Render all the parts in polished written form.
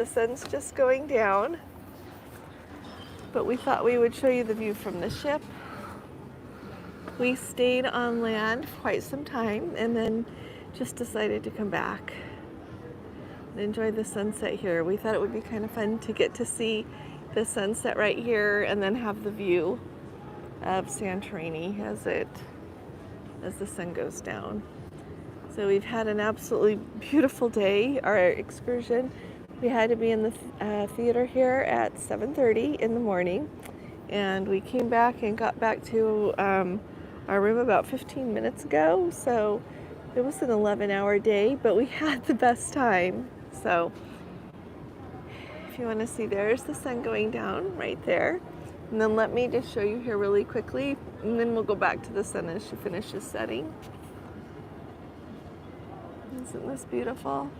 The sun's just going down, but we thought we would show you the view from the ship. We stayed on land for quite some time and then just decided to come back and enjoy the sunset here. We thought it would be kind of fun to get to see the sunset right here and then have the view of Santorini as the sun goes down. So we've had an absolutely beautiful day. Our excursion, we had to be in the theater here at 7:30 in the morning, and we came back and got back to our room about 15 minutes ago. So it was an 11-hour day, but we had the best time. So if you want to see, there's the sun going down right there. And then let me just show you here really quickly, and then we'll go back to the sun as she finishes setting. Isn't this beautiful?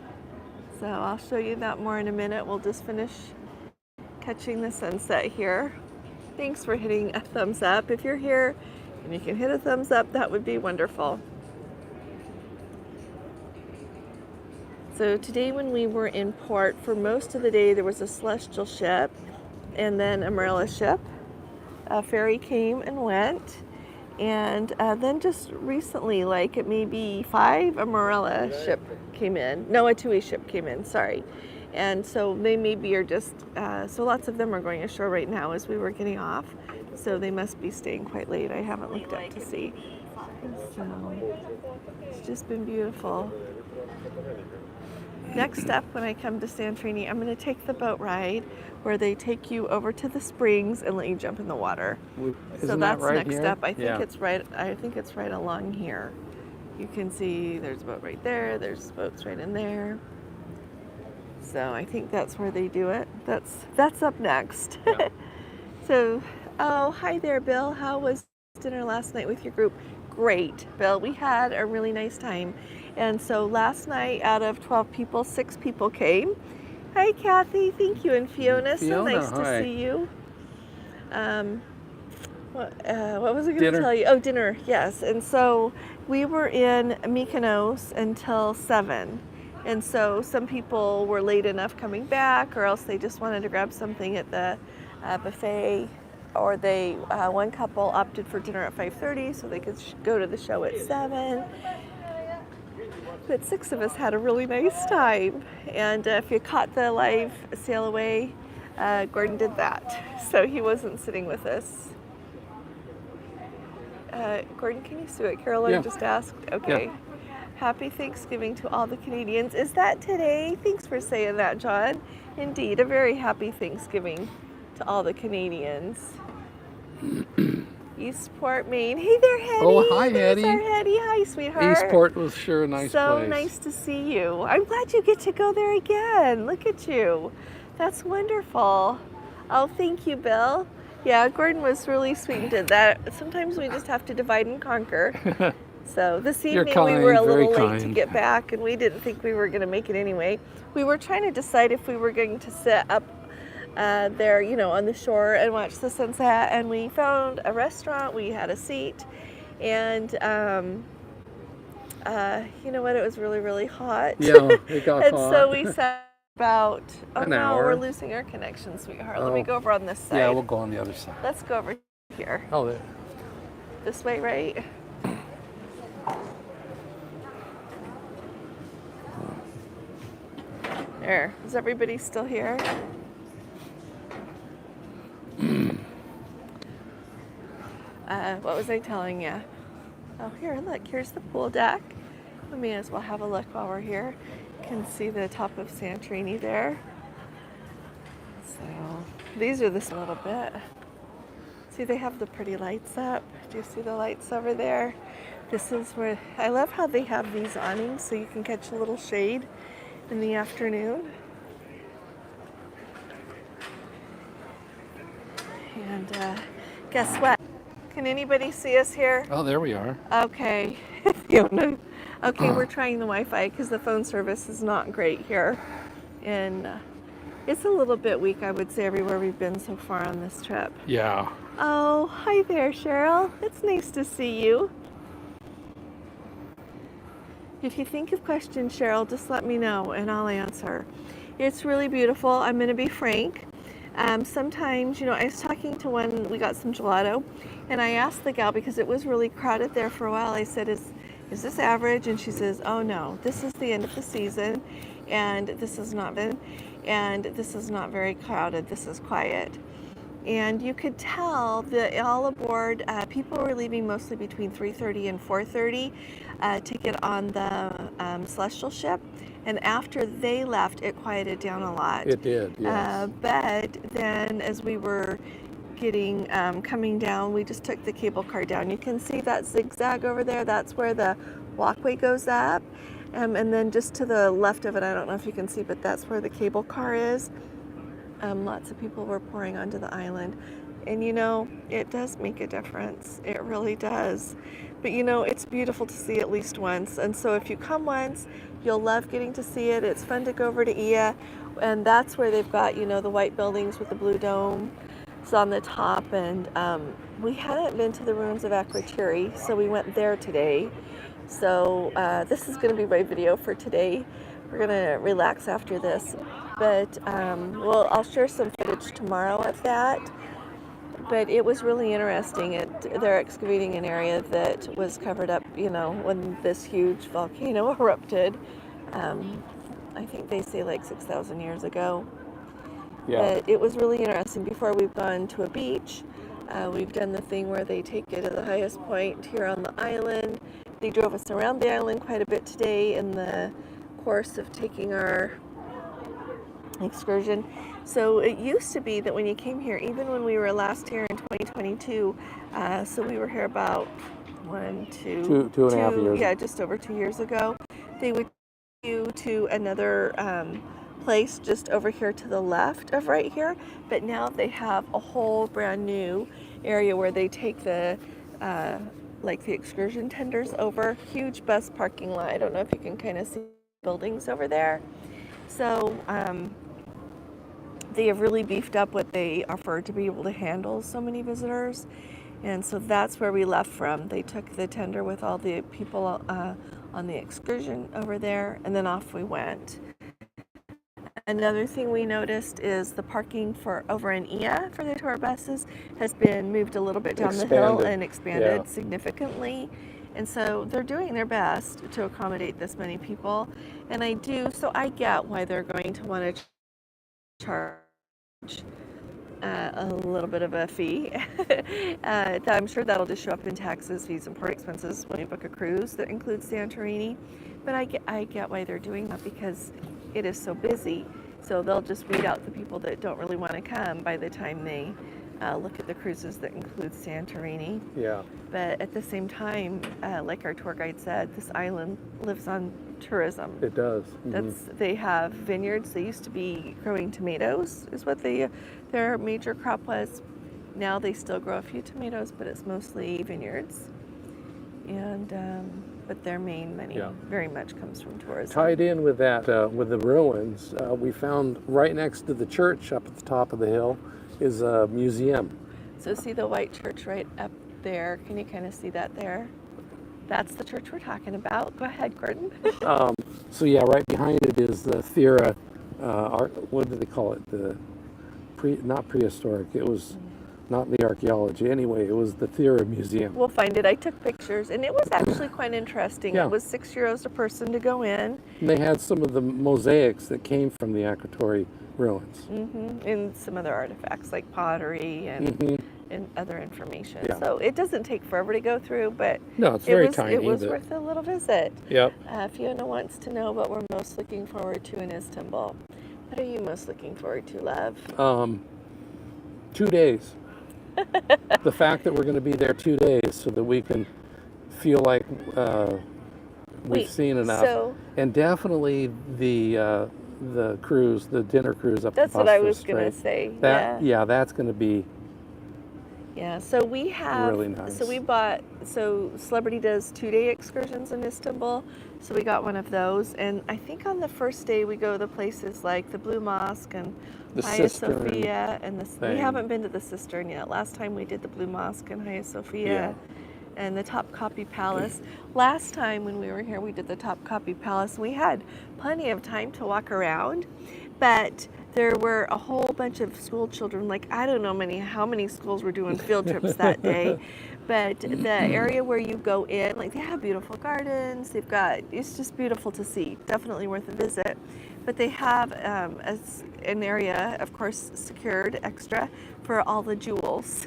So I'll show you that more in a minute. We'll just finish catching the sunset here. Thanks for hitting a thumbs up. If you're here and you can hit a thumbs up, that would be wonderful. So today when we were in port, for most of the day there was a celestial ship and then a marina ship. A ferry came and went. And then just recently, like it may be 5, a marina ship came in. No, a two-way ship came in, sorry. And so they maybe are just, so lots of them are going ashore right now as we were getting off. So they must be staying quite late. I haven't looked up to see. So it's just been beautiful. Next up, when I come to Santorini, I'm going to take the boat ride where they take you over to the springs and let you jump in the water. So that's right next here? up. I think it's right. I think it's right along here. You can see there's a boat right there. There's boats right in there. So I think that's where they do it. That's up next. Yeah. So, oh, hi there, Bill. How was dinner last night with your group? Great, Bill. We had a really nice time. And so last night, out of 12 people, 6 people came. Hi, Kathy. Thank you. And Fiona, so nice to see you. What was I going to tell you? Oh, dinner, yes. And so we were in Mykonos until 7. And so some people were late enough coming back, or else they just wanted to grab something at the buffet. Or they, one couple opted for dinner at 5:30 so they could go to the show at 7. But 6 of us had a really nice time. And if you caught the live Sailaway, Gordon did that. So he wasn't sitting with us. Gordon, can you see what Caroline just asked? Okay. Yeah. Happy Thanksgiving to all the Canadians. Is that today? Thanks for saying that, John. Indeed, a very happy Thanksgiving to all the Canadians. Eastport, Maine. Hey there, Hetty. Oh, hi, There's Hetty. Our Hetty. Hi, sweetheart. Eastport was sure a nice place. So nice to see you. I'm glad you get to go there again. Look at you. That's wonderful. Oh, thank you, Bill. Yeah, Gordon was really sweet and did that. Sometimes we just have to divide and conquer. So this evening we were a little late to get back, and we didn't think we were going to make it anyway. We were trying to decide if we were going to sit up there, you know, on the shore and watch the sunset, and we found a restaurant. We had a seat, and you know what, it was really, really hot. Yeah, it got and hot. So we sat about, an hour. We're losing our connection, sweetheart. Let me go over on this side. Yeah, we'll go on the other side. Let's go over here. Oh, there. This way, right? There. Is everybody still here? What was I telling you? Oh, here, look. Here's the pool deck. We may as well have a look while we're here. You can see the top of Santorini there. So these are this a little bit. See, they have the pretty lights up. Do you see the lights over there? This is where, I love how they have these awnings so you can catch a little shade in the afternoon. And guess what? Can anybody see us here? Oh, there we are. Okay. Fiona. Okay, we're trying the Wi-Fi because the phone service is not great here. And it's a little bit weak, I would say, everywhere we've been so far on this trip. Yeah. Oh, hi there, Cheryl. It's nice to see you. If you think of questions, Cheryl, just let me know and I'll answer. It's really beautiful. I'm going to be frank. Sometimes, I was talking to one, we got some gelato, and I asked the gal, because it was really crowded there for a while, I said, is this average? And she says, oh no, this is the end of the season, and this has not been, and this is not very crowded, this is quiet. And you could tell that all aboard, people were leaving mostly between 3:30 and 4:30 to get on the celestial ship. And after they left, it quieted down a lot. It did, yes. But then as we were getting coming down, we just took the cable car down. You can see that zigzag over there. That's where the walkway goes up. And then just to the left of it, I don't know if you can see, but that's where the cable car is. Lots of people were pouring onto the island. And it does make a difference. It really does. But it's beautiful to see at least once. And so if you come once, you'll love getting to see it. It's fun to go over to Ia. And that's where they've got, the white buildings with the blue dome. It's on the top. And we hadn't been to the ruins of Akrotiri, so we went there today. So this is going to be my video for today. We're going to relax after this. But I'll share some footage tomorrow of that. But it was really interesting. They're excavating an area that was covered up, when this huge volcano erupted. I think they say like 6,000 years ago. Yeah. But it was really interesting. Before we've gone to a beach, we've done the thing where they take you to the highest point here on the island. They drove us around the island quite a bit today in the course of taking our excursion. So it used to be that when you came here, even when we were last here in 2022, so we were here about two and a half years. Yeah, just over 2 years ago. They would take you to another place just over here to the left of right here, but now they have a whole brand new area where they take the the excursion tenders over. Huge bus parking lot. I don't know if you can kind of see buildings over there. So they have really beefed up what they offer to be able to handle so many visitors. And so that's where we left from. They took the tender with all the people on the excursion over there, and then off we went. Another thing we noticed is the parking for over in Ia for the tour buses has been moved a little bit down the hill and expanded significantly. And so they're doing their best to accommodate this many people. And I get why they're going to want to charge a little bit of a fee. I'm sure that'll just show up in taxes, fees, and port expenses when you book a cruise that includes Santorini. But I get why they're doing that, because it is so busy. So they'll just weed out the people that don't really want to come by the time they look at the cruises that include Santorini. Yeah. But at the same time, like our tour guide said, this island lives on tourism. It does. They have vineyards. They used to be growing tomatoes, is what their major crop was. Now they still grow a few tomatoes, but it's mostly vineyards. And but their main money very much comes from tourism. Tied in with that, with the ruins, we found right next to the church up at the top of the hill is a museum. So see the white church right up there? Can you kind of see that there? That's the church we're talking about. Go ahead, Gordon. So yeah, right behind it is the Thera, what do they call it? Not prehistoric. It was not the archaeology. Anyway, it was the Thera Museum. We'll find it. I took pictures, and it was actually quite interesting. Yeah. It was €6 a person to go in. And they had some of the mosaics that came from the Akrotiri ruins. And some other artifacts like pottery and other information. Yeah. So it doesn't take forever to go through, but no, it's very tiny. It was worth a little visit. Yep. Fiona wants to know what we're most looking forward to in Istanbul. What are you most looking forward to, love? 2 days. The fact that we're going to be there 2 days so that we can feel like we've seen enough. And definitely the cruise, the dinner cruise up. That's what I was going to say. That's going to be. Yeah, so we have, really nice. So Celebrity does 2-day excursions in Istanbul, so we got one of those, and I think on the first day we go to places like the Blue Mosque and the Hagia cistern Sophia, and we haven't been to the cistern yet. Last time we did the Blue Mosque and Hagia Sophia and the Topkapi Palace. Last time when we were here we did the Topkapi Palace. We had plenty of time to walk around, But there were a whole bunch of school children, like I don't know how many schools were doing field trips that day, but the area where you go in, like they have beautiful gardens, it's just beautiful to see, definitely worth a visit. But they have an area, of course, secured extra for all the jewels.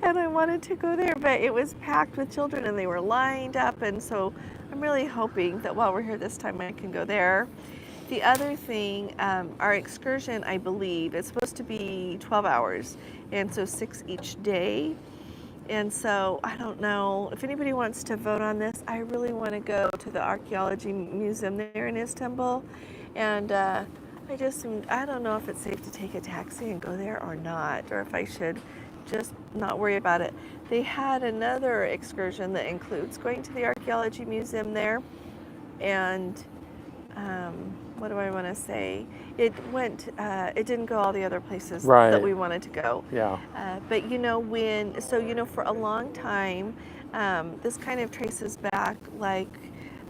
And I wanted to go there, but it was packed with children and they were lined up, and so I'm really hoping that while we're here this time I can go there. The other thing, our excursion, I believe, is supposed to be 12 hours, and so 6 each day. And so I don't know if anybody wants to vote on this. I really want to go to the archaeology museum there in Istanbul, and I don't know if it's safe to take a taxi and go there or not, or if I should just not worry about it. They had another excursion that includes going to the archaeology museum there, and what do I want to say? It didn't go all the other places that we wanted to go. Yeah. But for a long time, this kind of traces back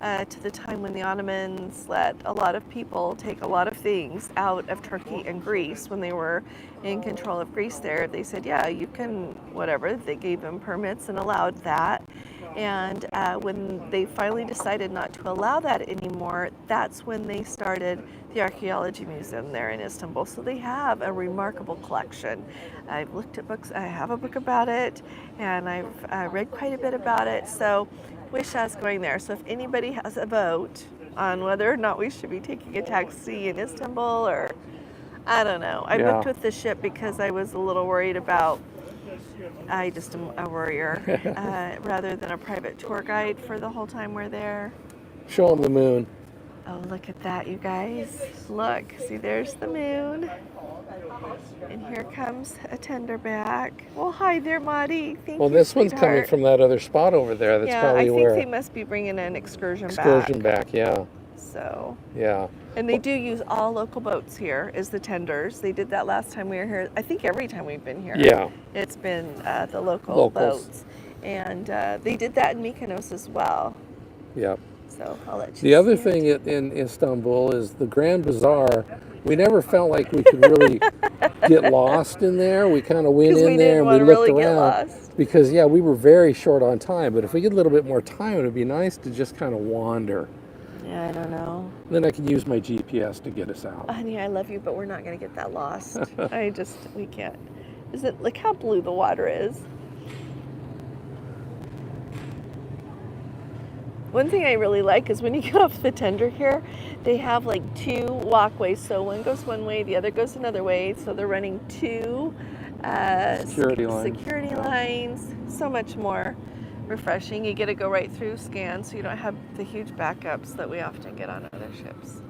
to the time when the Ottomans let a lot of people take a lot of things out of Turkey and Greece when they were in control of Greece there. They said, yeah, you can, whatever. They gave them permits and allowed that. And when they finally decided not to allow that anymore, that's when they started the archaeology museum there in Istanbul. So they have a remarkable collection. I've looked at books, I have a book about it, and I've read quite a bit about it. So wish I was going there. So if anybody has a vote on whether or not we should be taking a taxi in Istanbul, or I don't know. I booked with the ship because I was a little worried about, I just am a worrier, rather than a private tour guide for the whole time we're there. Show them the moon. Oh, look at that, you guys. Look, see, there's the moon. And here comes a tenderback. Well, hi there, Maudie. Thank you, Well, this sweetheart. one's coming from that other spot over there. That's probably where. I think they must be bringing an excursion back, yeah. So. Yeah. And they do use all local boats here as the tenders. They did that last time we were here. I think every time we've been here. Yeah. It's been the locals. Boats. And they did that in Mykonos as well. Yep. So I'll let you The other thing in Istanbul is the Grand Bazaar. We never felt like we could really get lost in there. We kind of went in there and we looked around. Because, we were very short on time. But if we get a little bit more time, it would be nice to just kind of wander. Yeah, I don't know. Then I could use my GPS to get us out. Honey, I love you, but we're not going to get that lost. We can't. Look how blue the water is. One thing I really like is when you get off the tender here, they have like 2 walkways. So one goes one way, the other goes another way. So they're running 2 security lines. So much more refreshing. You get to go right through scan, so you don't have the huge backups that we often get on other ships.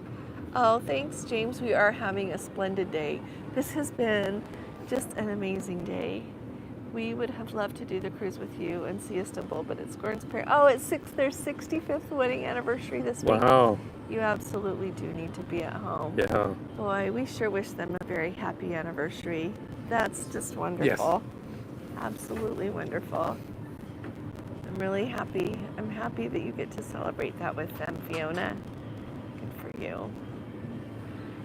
Oh, thanks, James. We are having a splendid day. This has been just an amazing day. We would have loved to do the cruise with you and see Istanbul, but it's Gordon's parents. Oh, it's their 65th wedding anniversary this week. Wow. You absolutely do need to be at home. Yeah. Boy, we sure wish them a very happy anniversary. That's just wonderful. Yes. Absolutely wonderful. I'm really happy. I'm happy that you get to celebrate that with them, Fiona. Good for you.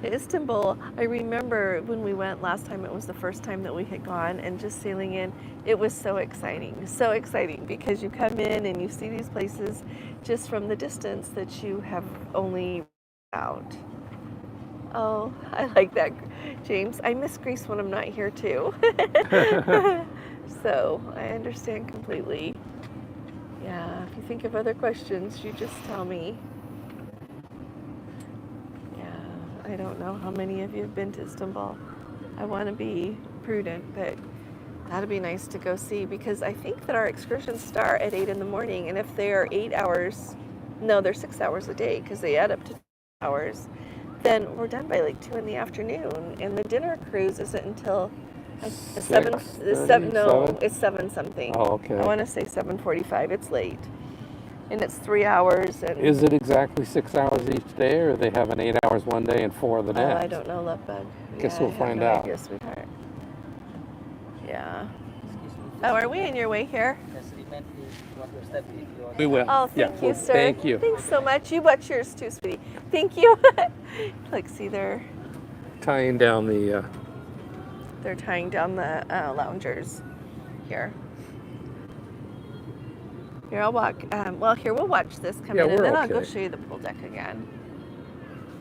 Istanbul, I remember when we went last time, it was the first time that we had gone, and just sailing in, it was so exciting because you come in and you see these places just from the distance that you have only out. Oh, I like that, James. I miss Greece when I'm not here too. So I understand completely. Yeah, if you think of other questions, you just tell me. I don't know how many of you have been to Istanbul. I want to be prudent, but that'd be nice to go see, because I think that our excursions start at 8 in the morning, and if they are 8 hours, no, they're 6 hours a day because they add up to 2 hours, then we're done by like 2 in the afternoon, and the dinner cruise isn't until it's 7 something. Oh, okay. I want to say 7:45. It's late. And it's 3 hours. And is it exactly 6 hours each day, or they have an 8 hours one day and 4 the next? Oh, I don't know, Lovebug. Guess we'll find out. Yes, sweetheart. Yeah. Oh, are we in your way here? We will. Oh, thank you, sir. Thank you. Thanks so much. You watch yours too, sweetie. Thank you. Like, see there. tying down the. They're tying down the loungers here. Here, I'll walk. Well, here, we'll watch this come in, and then I'll go show you the pool deck again.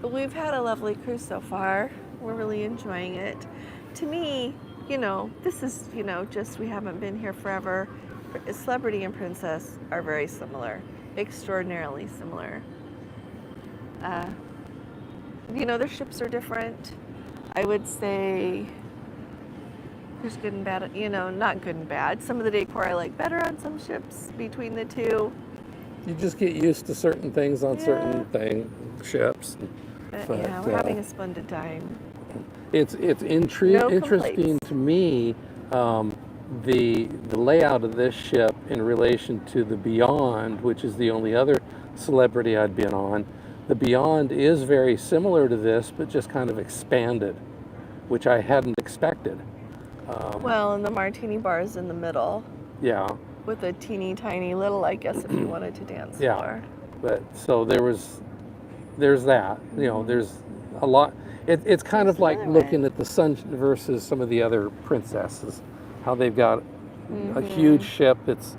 But we've had a lovely cruise so far. We're really enjoying it. To me, this is, just we haven't been here forever. Celebrity and Princess are very similar, extraordinarily similar. Their ships are different. I would say there's good and bad, not good and bad. Some of the decor I like better on some ships between the two. You just get used to certain things on certain ships. But we're having a splendid time. It's interesting to me, the layout of this ship in relation to the Beyond, which is the only other Celebrity I'd been on. The Beyond is very similar to this, but just kind of expanded, which I hadn't expected. And the martini bar is in the middle. Yeah. With a teeny tiny little, I guess, if you wanted to dance floor. But so there's that. There's a lot. It's kind of like looking at the Sun versus some of the other princesses, how they've got a huge ship that's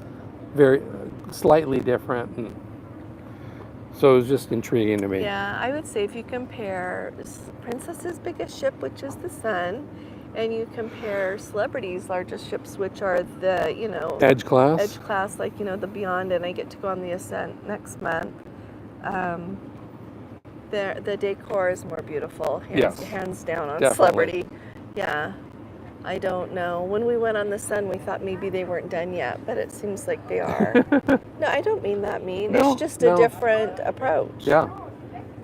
very slightly different, and so it was just intriguing to me. Yeah, I would say if you compare Princess's biggest ship, which is the Sun, and you compare Celebrity's largest ships, which are the, Edge class, like, the Beyond, and I get to go on the Ascent next month. The decor is more beautiful, hands down on Definitely. Celebrity. Yeah, I don't know. When we went on the Sun, we thought maybe they weren't done yet, but it seems like they are. No, I don't mean that mean. It's just a different approach. Yeah.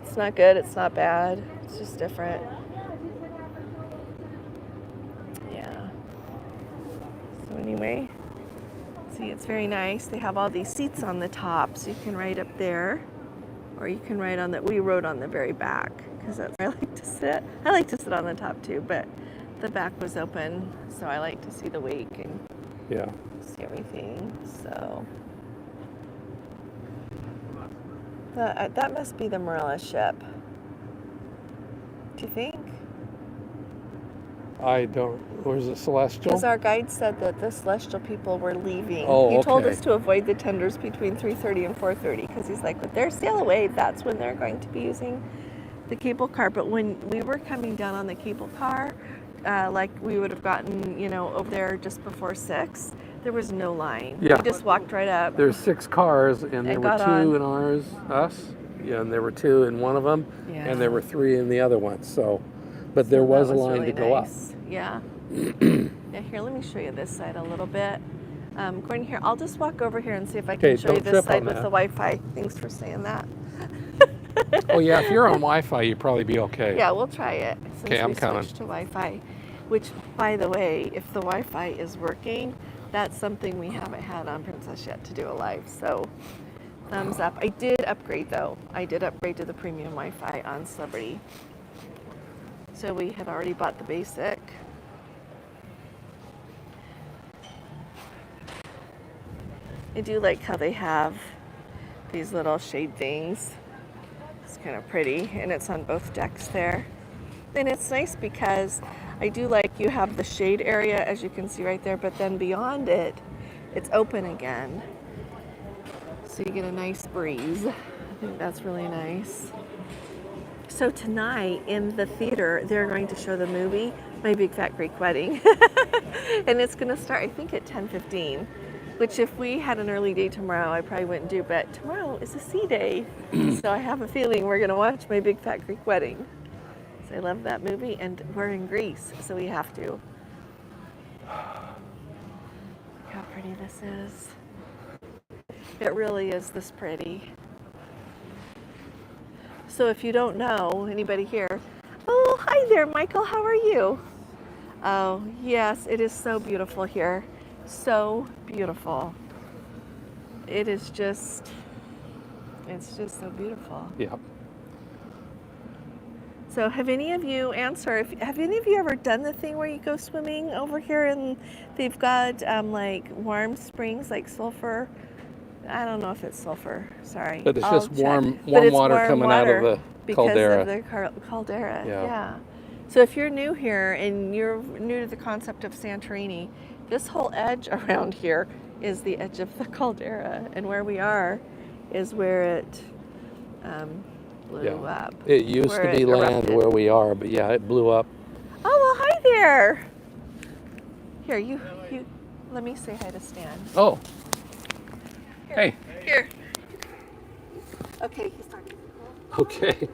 It's not good, it's not bad. It's just different. Yeah. So anyway, see, it's very nice. They have all these seats on the top, so you can ride up there. Or you can ride on we rode on the very back, because that's where I like to sit. I like to sit on the top too, but the back was open, so I like to see the wake and see everything. So that must be the Marilla ship. Do you think? I don't. Or is it Celestial? Because our guide said that the Celestial people were leaving. Oh, he told us to avoid the tenders between 3:30 and 4:30, because he's like, with their Sailaway, that's when they're going to be using the cable car. But when we were coming down on the cable car, like we would have gotten, over there just before 6, there was no line. Yeah. We just walked right up. There's 6 cars, and there were 2 in us. Yeah, and there were 2 in one of them, and there were 3 in the other one. So, but there was a line really to go up. Yeah. Yeah, here, let me show you this side a little bit. Going here, I'll just walk over here and see if I can show you this side with the Wi-Fi. Thanks for saying that. Oh yeah, if you're on Wi-Fi, you'd probably be okay. Yeah, we'll try it. Okay, I'm coming. Switched to Wi-Fi, which, by the way, if the Wi-Fi is working, that's something we haven't had on Princess yet to do a live. So, thumbs up. I did upgrade though. I did upgrade to the premium Wi-Fi on Celebrity. So we had already bought the basic. I do like how they have these little shade things. It's kind of pretty, and it's on both decks there. And it's nice because I do like you have the shade area, as you can see right there, but then beyond it, it's open again. So you get a nice breeze. I think that's really nice. So tonight in the theater, they're going to show the movie, My Big Fat Greek Wedding. And it's going to start, I think, at 10:15, which if we had an early day tomorrow, I probably wouldn't do, but tomorrow is a sea day. So I have a feeling we're going to watch My Big Fat Greek Wedding. So I love that movie, and we're in Greece, so we have to. Look how pretty this is. It really is this pretty. So if you don't know, anybody here, oh, hi there, Michael, how are you? Oh, yes, it is so beautiful here. So beautiful. It is just, it's just so beautiful. Yeah. So have any of you, have any of you ever done the thing where you go swimming over here and they've got like warm springs, like sulfur? I don't know if it's sulfur, sorry. But it's just warm water coming out of the caldera. Because of the caldera, yeah. So if you're new here and you're new to the concept of Santorini, this whole edge around here is the edge of the caldera, and where we are is where it blew up. It used to be land erupted. where we are, but yeah, it blew up. Oh, well, hi there. Here, you let me say hi to Stan. Oh, Here, hey. Here. Okay, he's talking. Okay.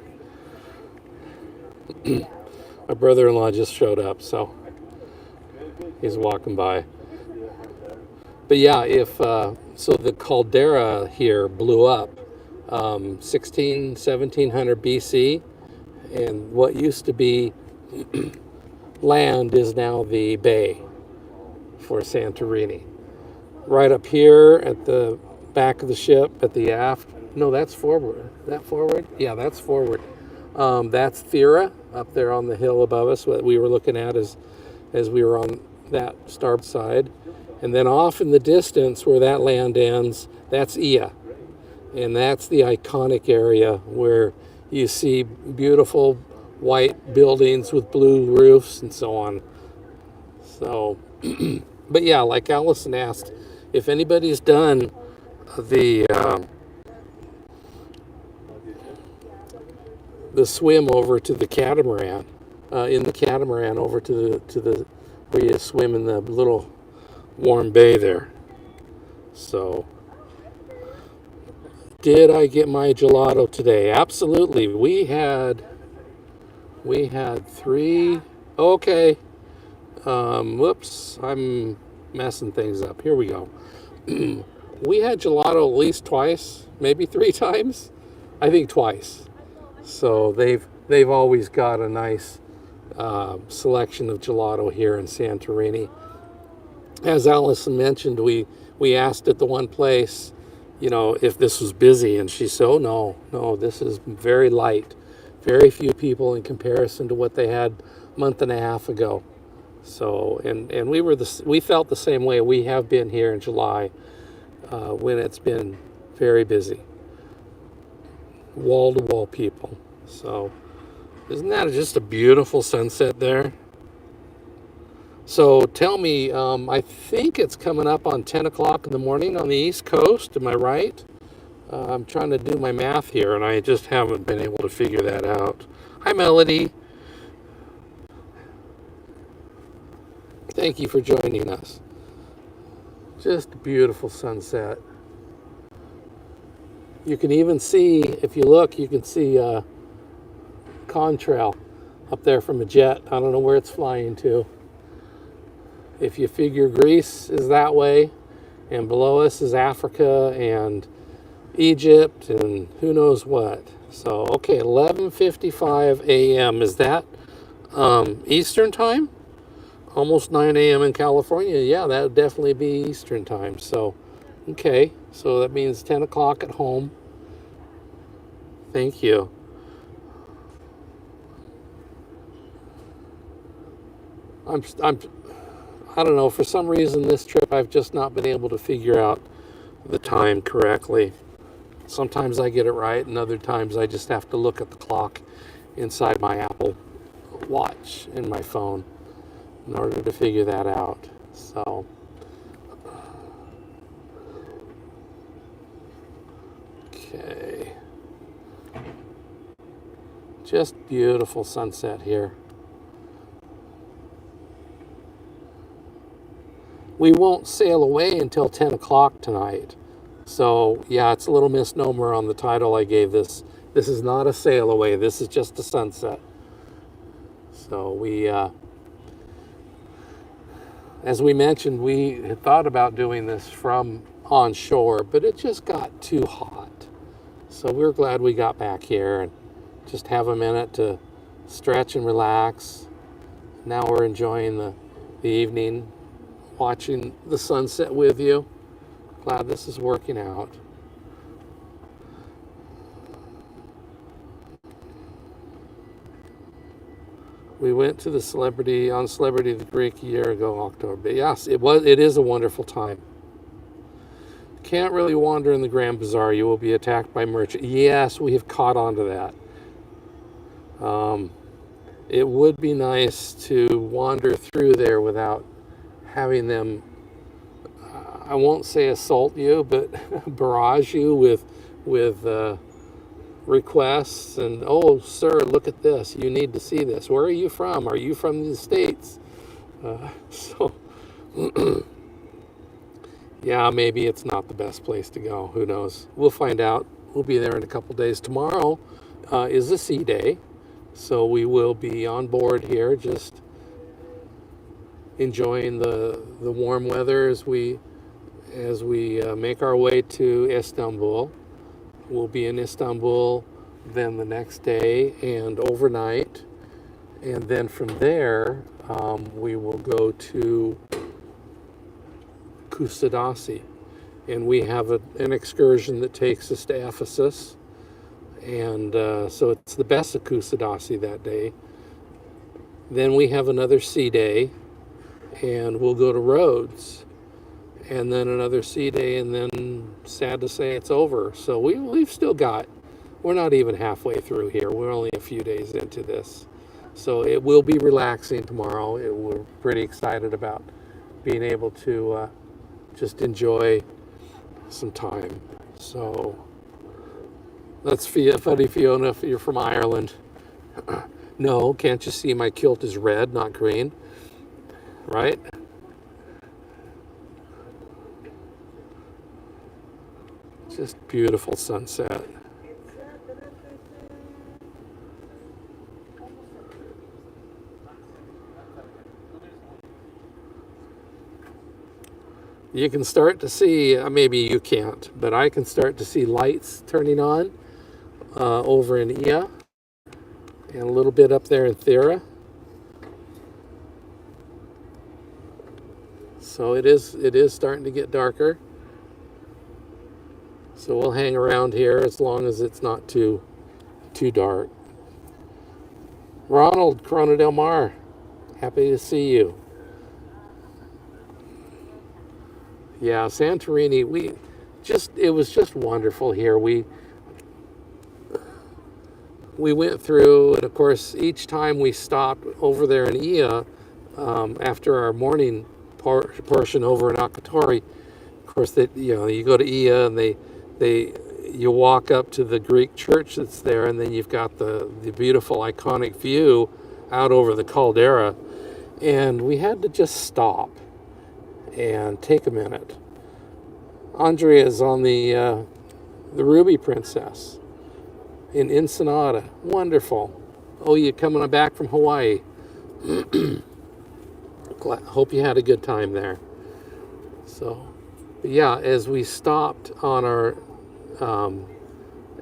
My brother-in-law just showed up, so he's walking by. But yeah, so the caldera here blew up 1700 BC, and what used to be land is now the bay for Santorini. Right up here at the back of the ship, at the aft. No, that's forward. That forward? Yeah, that's forward. That's Thera up there on the hill above us, what we were looking at as we were on that starboard side. And then off in the distance where that land ends, that's Ia. And that's the iconic area where you see beautiful white buildings with blue roofs and so on. So, but yeah, like Allison asked, if anybody's done the swim over to the catamaran, in the catamaran over to the where you swim in the little warm bay there. So, did I get my gelato today? Absolutely. We had 3. Okay. Whoops, I'm messing things up. Here we go. We had gelato at least twice, maybe 3 times. I think twice. So they've always got a nice selection of gelato here in Santorini. As Allison mentioned, we asked at the one place, if this was busy, and she said, "Oh no, this is very light, very few people in comparison to what they had a month and a half ago." So and we felt the same way. We have been here in July when it's been very busy. Wall-to-wall people. So isn't that just a beautiful sunset there? So tell me, I think it's coming up on 10 o'clock in the morning on the East Coast. Am I right? I'm trying to do my math here, and I just haven't been able to figure that out. Hi, Melody. Thank you for joining us. Just a beautiful sunset. You can even see, if you look, you can see contrail up there from a jet. I don't know where it's flying to. If you figure Greece is that way, and below us is Africa and Egypt and who knows what. So, okay, 11:55 a.m. Is that Eastern time? Almost 9 a.m. in California. Yeah, that would definitely be Eastern time. So, okay, so that means 10 o'clock at home. Thank you. I don't know, for some reason this trip I've just not been able to figure out the time correctly. Sometimes I get it right, and other times I just have to look at the clock inside my Apple Watch in my phone in order to figure that out. So, okay. Just beautiful sunset here. We won't sail away until 10 o'clock tonight. So, yeah, it's a little misnomer on the title I gave this. This is not a sail away. This is just a sunset. So we, as we mentioned, we had thought about doing this from on shore, but it just got too hot. So we're glad we got back here and just have a minute to stretch and relax. Now we're enjoying the evening, watching the sunset with you. Glad this is working out. We went to the Celebrity the Greek a year ago, October. But yes, it is a wonderful time. Can't really wander in the Grand Bazaar. You will be attacked by merchants. Yes, we have caught on to that. it would be nice to wander through there without having them, I won't say assault you, but barrage you with requests and, oh, sir, look at this. You need to see this. Where are you from? Are you from the States? So, yeah, maybe it's not the best place to go. Who knows? We'll find out. We'll be there in a couple days. Tomorrow is a sea day. So we will be on board here, just enjoying the warm weather as we make our way to Istanbul. We'll be in Istanbul then the next day and overnight, and then from there we will go to Kusadasi, and we have an excursion that takes us to Ephesus, and so it's the best of Kusadasi that day. Then we have another sea day, and we'll go to Rhodes, and then another sea day, and then sad to say it's over. So we've still got, we're not even halfway through here. We're only a few days into this. So it will be relaxing tomorrow. We're pretty excited about being able to just enjoy some time. So that's funny, Fiona, if you're from Ireland. No, can't you see my kilt is red, not green? Right? Just beautiful sunset. You can start to see, maybe you can't, but I can start to see lights turning on over in Ia and a little bit up there in Thera. So it is starting to get darker. So we'll hang around here as long as it's not too dark. Ronald, Corona Del Mar, happy to see you. Yeah, Santorini, it was just wonderful here. We went through, and of course, each time we stopped over there in Ia, after our morning portion over in Akatori, of course, you go to Ia and you walk up to the Greek church that's there, and then you've got the beautiful iconic view out over the caldera, and we had to just stop and take a minute. Andrea's on the Ruby Princess in Ensenada. Wonderful. Oh, you coming back from Hawaii? Hope you had a good time there. So, yeah, as we stopped on our,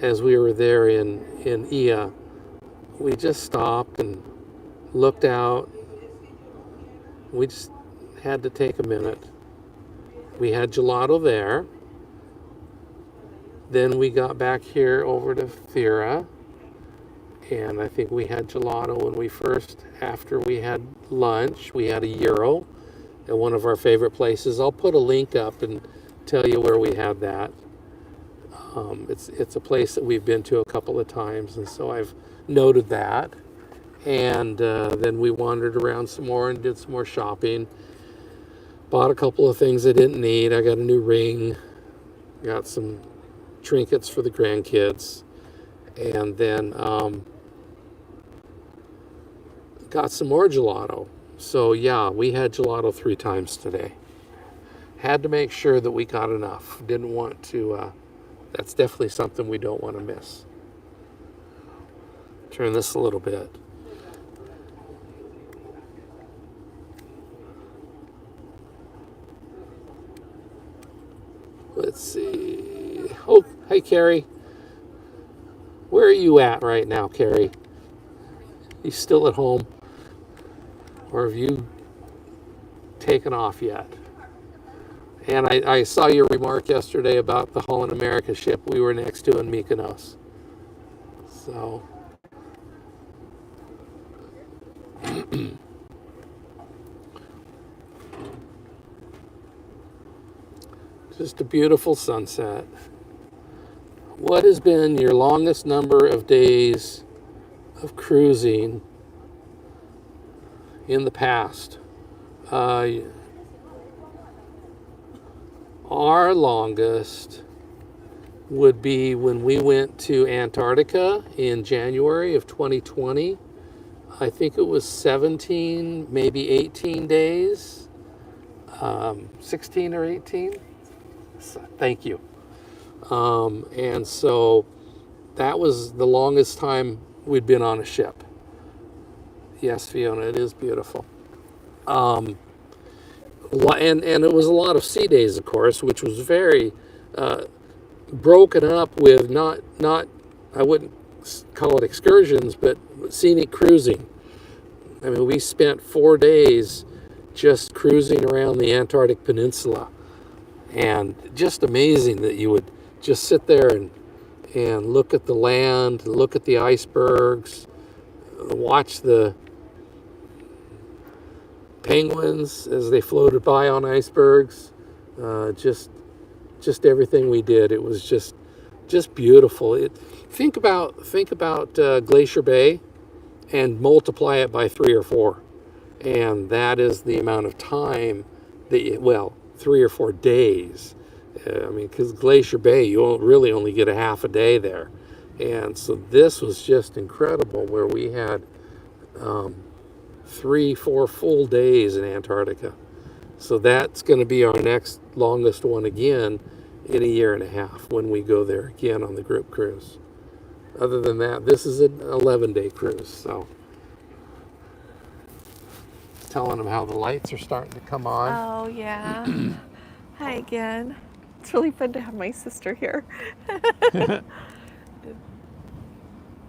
as we were there in Ia, we just stopped and looked out. We just had to take a minute. We had gelato there. Then we got back here over to Thera, and I think we had gelato after we had lunch. We had a gyro at one of our favorite places. I'll put a link up and tell you where we had that. It's a place that we've been to a couple of times, and so I've noted that. And then we wandered around some more and did some more shopping. Bought a couple of things I didn't need. I got a new ring, got some trinkets for the grandkids, and then got some more gelato. So yeah, we had gelato 3 times today. Had to make sure that we got enough. Didn't want to, that's definitely something we don't want to miss. Turn this a little bit. Let's see. Oh, hey, Carrie. Where are you at right now, Carrie? You still at home? Or have you taken off yet? And I saw your remark yesterday about the Holland America ship we were next to in Mykonos. So, just a beautiful sunset. What has been your longest number of days of cruising in the past. Our longest would be when we went to Antarctica in January of 2020. I think it was 17, maybe 18 days, 16 or 18. Thank you. And so that was the longest time we'd been on a ship. Yes, Fiona, it is beautiful. And it was a lot of sea days, of course, which was very broken up with not I wouldn't call it excursions, but scenic cruising. I mean, we spent 4 days just cruising around the Antarctic Peninsula, and just amazing that you would just sit there and look at the land, look at the icebergs, watch the penguins as they floated by on icebergs. Just everything we did. It was just beautiful. Think about Glacier Bay and multiply it by 3 or 4, and that is the amount of time that 3 or 4 days. I mean, because Glacier Bay, you won't really only get a half a day there, and so this was just incredible, where we had 3, 4 full days in Antarctica. So that's going to be our next longest one again in a year and a half when we go there again on the group cruise. Other than that, this is an 11-day cruise. So telling them how the lights are starting to come on. Oh, yeah. Hi again. It's really fun to have my sister here. Her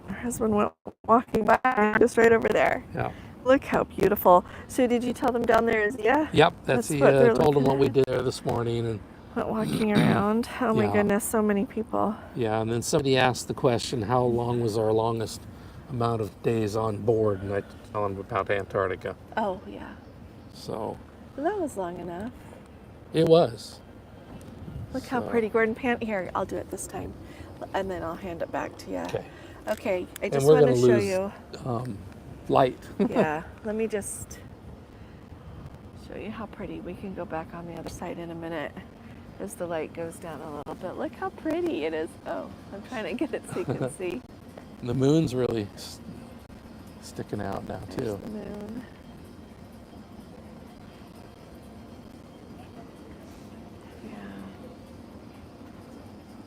husband went walking by just right over there. Yeah. Look how beautiful. So did you tell them down there is, yeah? Yep, that's what they're told them what looking we at. did there this morning. And Went walking around. Oh my Yeah. goodness, so many people. yeah, and then somebody asked the question, how long was our longest amount of days on board? And I tell them about Antarctica. Oh, yeah. So Well, that was long enough. it was. Look how So- pretty. Gordon, pant here. I'll do it this time. And then I'll hand it back to you. Okay. Okay, I And just we're want to gonna show lose you. light. Yeah, let me just show you how pretty. We can go back on the other side in a minute as the light goes down a little bit. Look how pretty it is. Oh, I'm trying to get it so you can see. The moon's really sticking out now There's too. the moon. Yeah.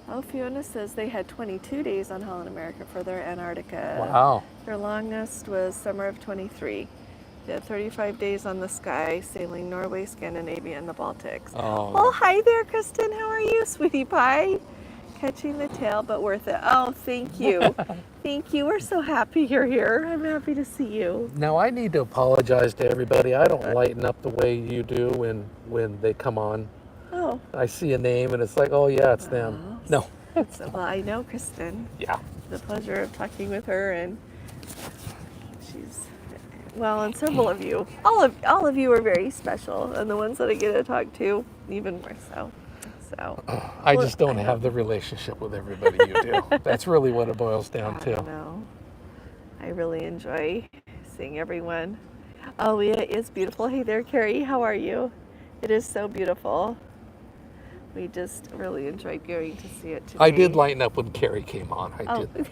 Oh, Fiona says they had 22 days on Holland America for their Antarctica. Wow. Their longest was summer of 23. They had 35 days on the Sky, sailing Norway, Scandinavia, and the Baltics. Oh, hi there, Kristen. How are you, sweetie pie? Catching the tail, but worth it. Oh, thank you. Thank you. We're so happy you're here. I'm happy to see you. Now I need to apologize to everybody. I don't lighten up the way you do when they come on. Oh. I see a name and it's like, oh yeah, it's them. No. Well, I know Kristen. Yeah. The pleasure of talking with her, and she's, well, and several of you. All of you are very special, and the ones that I get to talk to, even more so. So I just don't have the relationship with everybody you do. That's really what it boils down I to. don't know. I really enjoy seeing everyone. Oh, yeah, it is beautiful. Hey there, Carrie. How are you? It is so beautiful. We just really enjoyed going to see it today. I did lighten up when Carrie came on. I did.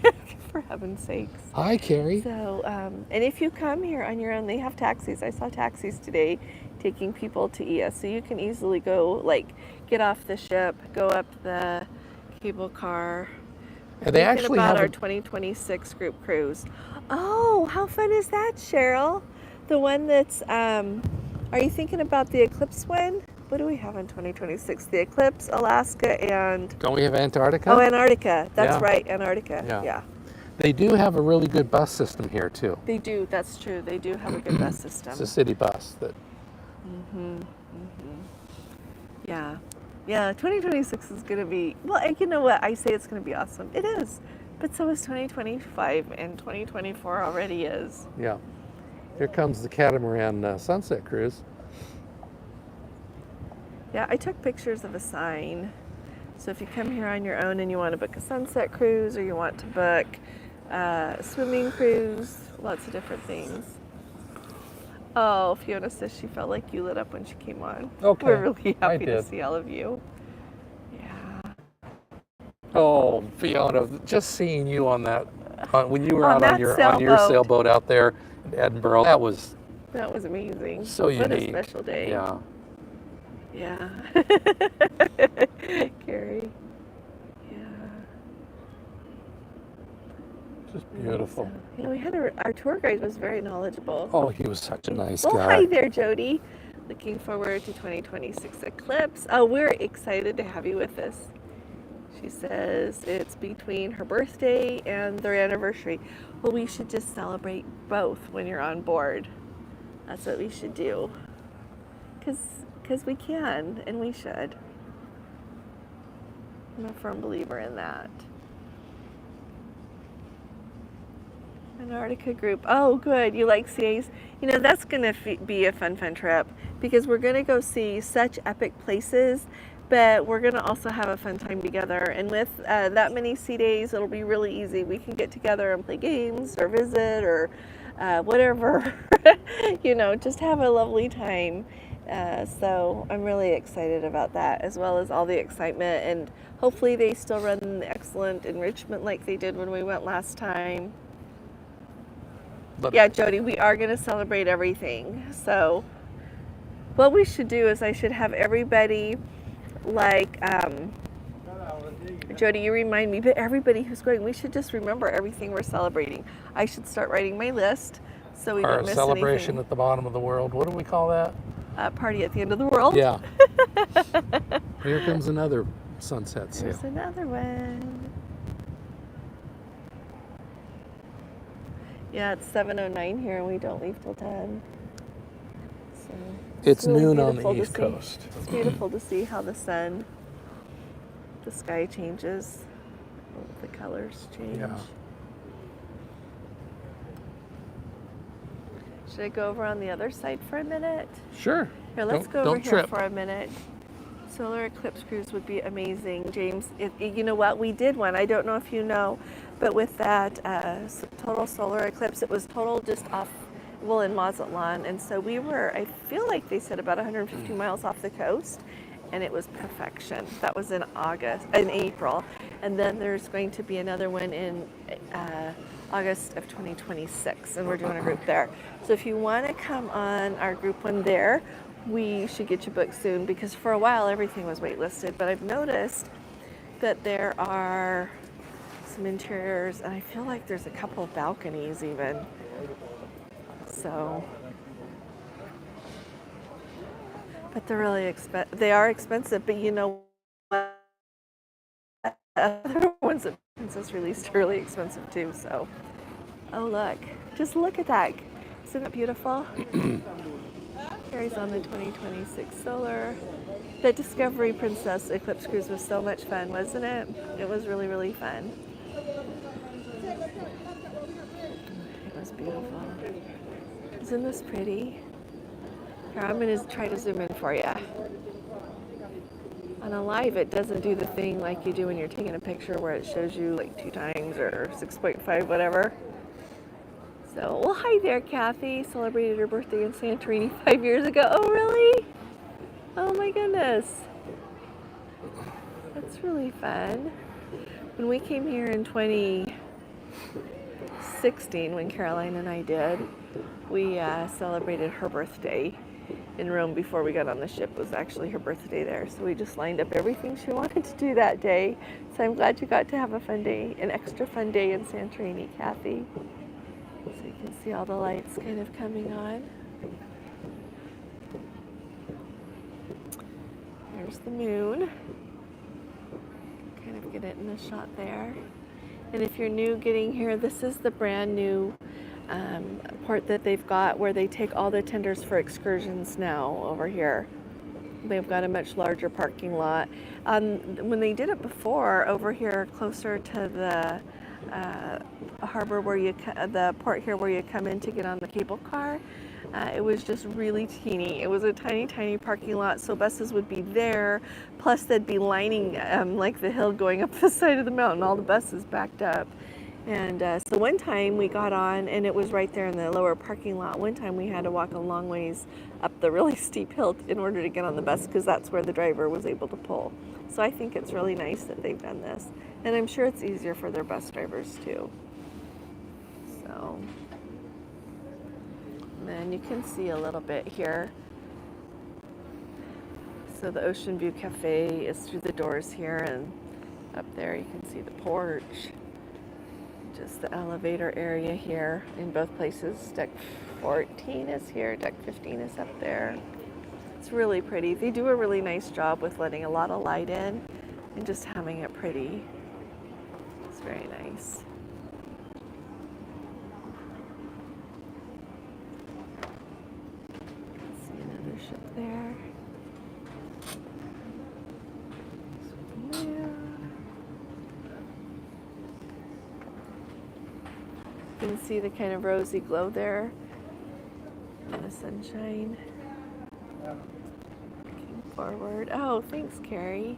For heaven's sakes. Hi, Carrie. So, and if you come here on your own, they have taxis. I saw taxis today taking people to ES. So you can easily go, like, get off the ship, go up the cable car. And they Thinking actually about have our a- 2026 group cruise. Oh, how fun is that, Cheryl? The one that's, are you thinking about the Eclipse one? What do we have in 2026? The Eclipse, Alaska, and... Don't we have Antarctica? Oh, Antarctica. That's Yeah. right, Antarctica. Yeah. They do have a really good bus system here too. They do, that's true. They do have a good bus system. It's a city bus that. Yeah. Yeah, 2026 is going to be, well, you know what? I say it's going to be awesome. It is. But so is 2025, and 2024 already is. Yeah. Here comes the Catamaran Sunset Cruise. Yeah, I took pictures of a sign. So if you come here on your own and you want to book a sunset cruise, or you want to book a swimming cruise, lots of different things. Oh, Fiona says she felt like you lit up when she came on. Okay, We're really I happy to did. see all of you. Yeah. Oh, Fiona, just seeing you on that, when you were On out on that your sailboat. sailboat out there in Edinburgh, that was Amazing. so What unique. a special day. Yeah. Yeah. Carrie. Yeah. Just beautiful. So, we had our tour guide was very knowledgeable. Oh, he was such a nice Well, guy. hi there, Jody. Looking forward to 2026 eclipse. Oh, we're excited to have you with us. She says it's between her birthday and their anniversary. Well, we should just celebrate both when you're on board. That's what we should do. Because we can and we should. I'm a firm believer in that. Antarctica group. Oh, good. You like CAs? You know, that's going to be a fun trip because we're going to go see such epic places, but we're going to also have a fun time together. And with that many sea days, it'll be really easy. We can get together and play games or visit or whatever, you know, just have a lovely time. So I'm really excited about that, as well as all the excitement. And hopefully they still run excellent enrichment like they did when we went last time. Yeah, Jody, we are going to celebrate everything. So what we should do is I should have everybody, like, Jody, you remind me, but everybody who's going, we should just remember everything we're celebrating. I should start writing my list so we don't miss anything. Our celebration at the bottom of the world. What do we call that? Party at the end of the world. Yeah. Here comes another sunset sail. There's another one. Yeah, it's 7:09 here, and we don't leave till 10. So it's really noon on the East Coast. It's beautiful to see how the sky changes, the colors change. Yeah. Should I go over on the other side for a minute? Sure. Here, let's go over don't here trip. for a minute. Solar eclipse cruise would be amazing, James. You know what? We did one. I don't know if you know, but with that total solar eclipse, it was total just off, well, in Mazatlan. And so we were, I feel like they said about 150 miles off the coast, and it was perfection. That was in April. And then there's going to be another one in August of 2026, and we're doing a group there. So if you want to come on our group one there, we should get you booked soon, because for a while everything was waitlisted, but I've noticed that there are some interiors, and I feel like there's a couple of balconies even. So, but they're really they are expensive, but you know what? Other ones that Princess released are really expensive too. So, oh look, just look at that. Isn't it beautiful? Carries on the 2026 solar. The Discovery Princess Eclipse Cruise was so much fun, wasn't it? It was really, really fun. It was beautiful. Isn't this pretty? Here, I'm going to try to zoom in for you. On a live, it doesn't do the thing like you do when you're taking a picture where it shows you like 2 times or 6.5, whatever. So, well, hi there, Kathy. Celebrated her birthday in Santorini 5 years ago. Oh, really? Oh, my goodness. That's really fun. When we came here in 2016, when Caroline and I did, we celebrated her birthday in Rome before we got on the ship. It was actually her birthday there. So we just lined up everything she wanted to do that day. So I'm glad you got to have a fun day, an extra fun day in Santorini, Kathy. So you can see all the lights kind of coming on. There's the moon. Kind of get it in the shot there. And if you're new getting here, this is the brand new port that they've got where they take all the tenders for excursions now over here. They've got a much larger parking lot. When they did it before over here closer to the harbor where the port here where you come in to get on the cable car, it was just really teeny. It was a tiny, tiny parking lot, so buses would be there, plus they'd be lining like the hill going up the side of the mountain, all the buses backed up. And so one time we got on, and it was right there in the lower parking lot. One time we had to walk a long ways up the really steep hill in order to get on the bus, because that's where the driver was able to pull. So I think it's really nice that they've done this. And I'm sure it's easier for their bus drivers too. So, and then you can see a little bit here. So the Ocean View Cafe is through the doors here, and up there you can see the porch. Just the elevator area here in both places. Deck 14 is here, deck 15 is up there. It's really pretty. They do a really nice job with letting a lot of light in and just having it pretty. It's very nice. See another ship there. You can see the kind of rosy glow there in the sunshine. Looking forward. Oh, thanks, Carrie.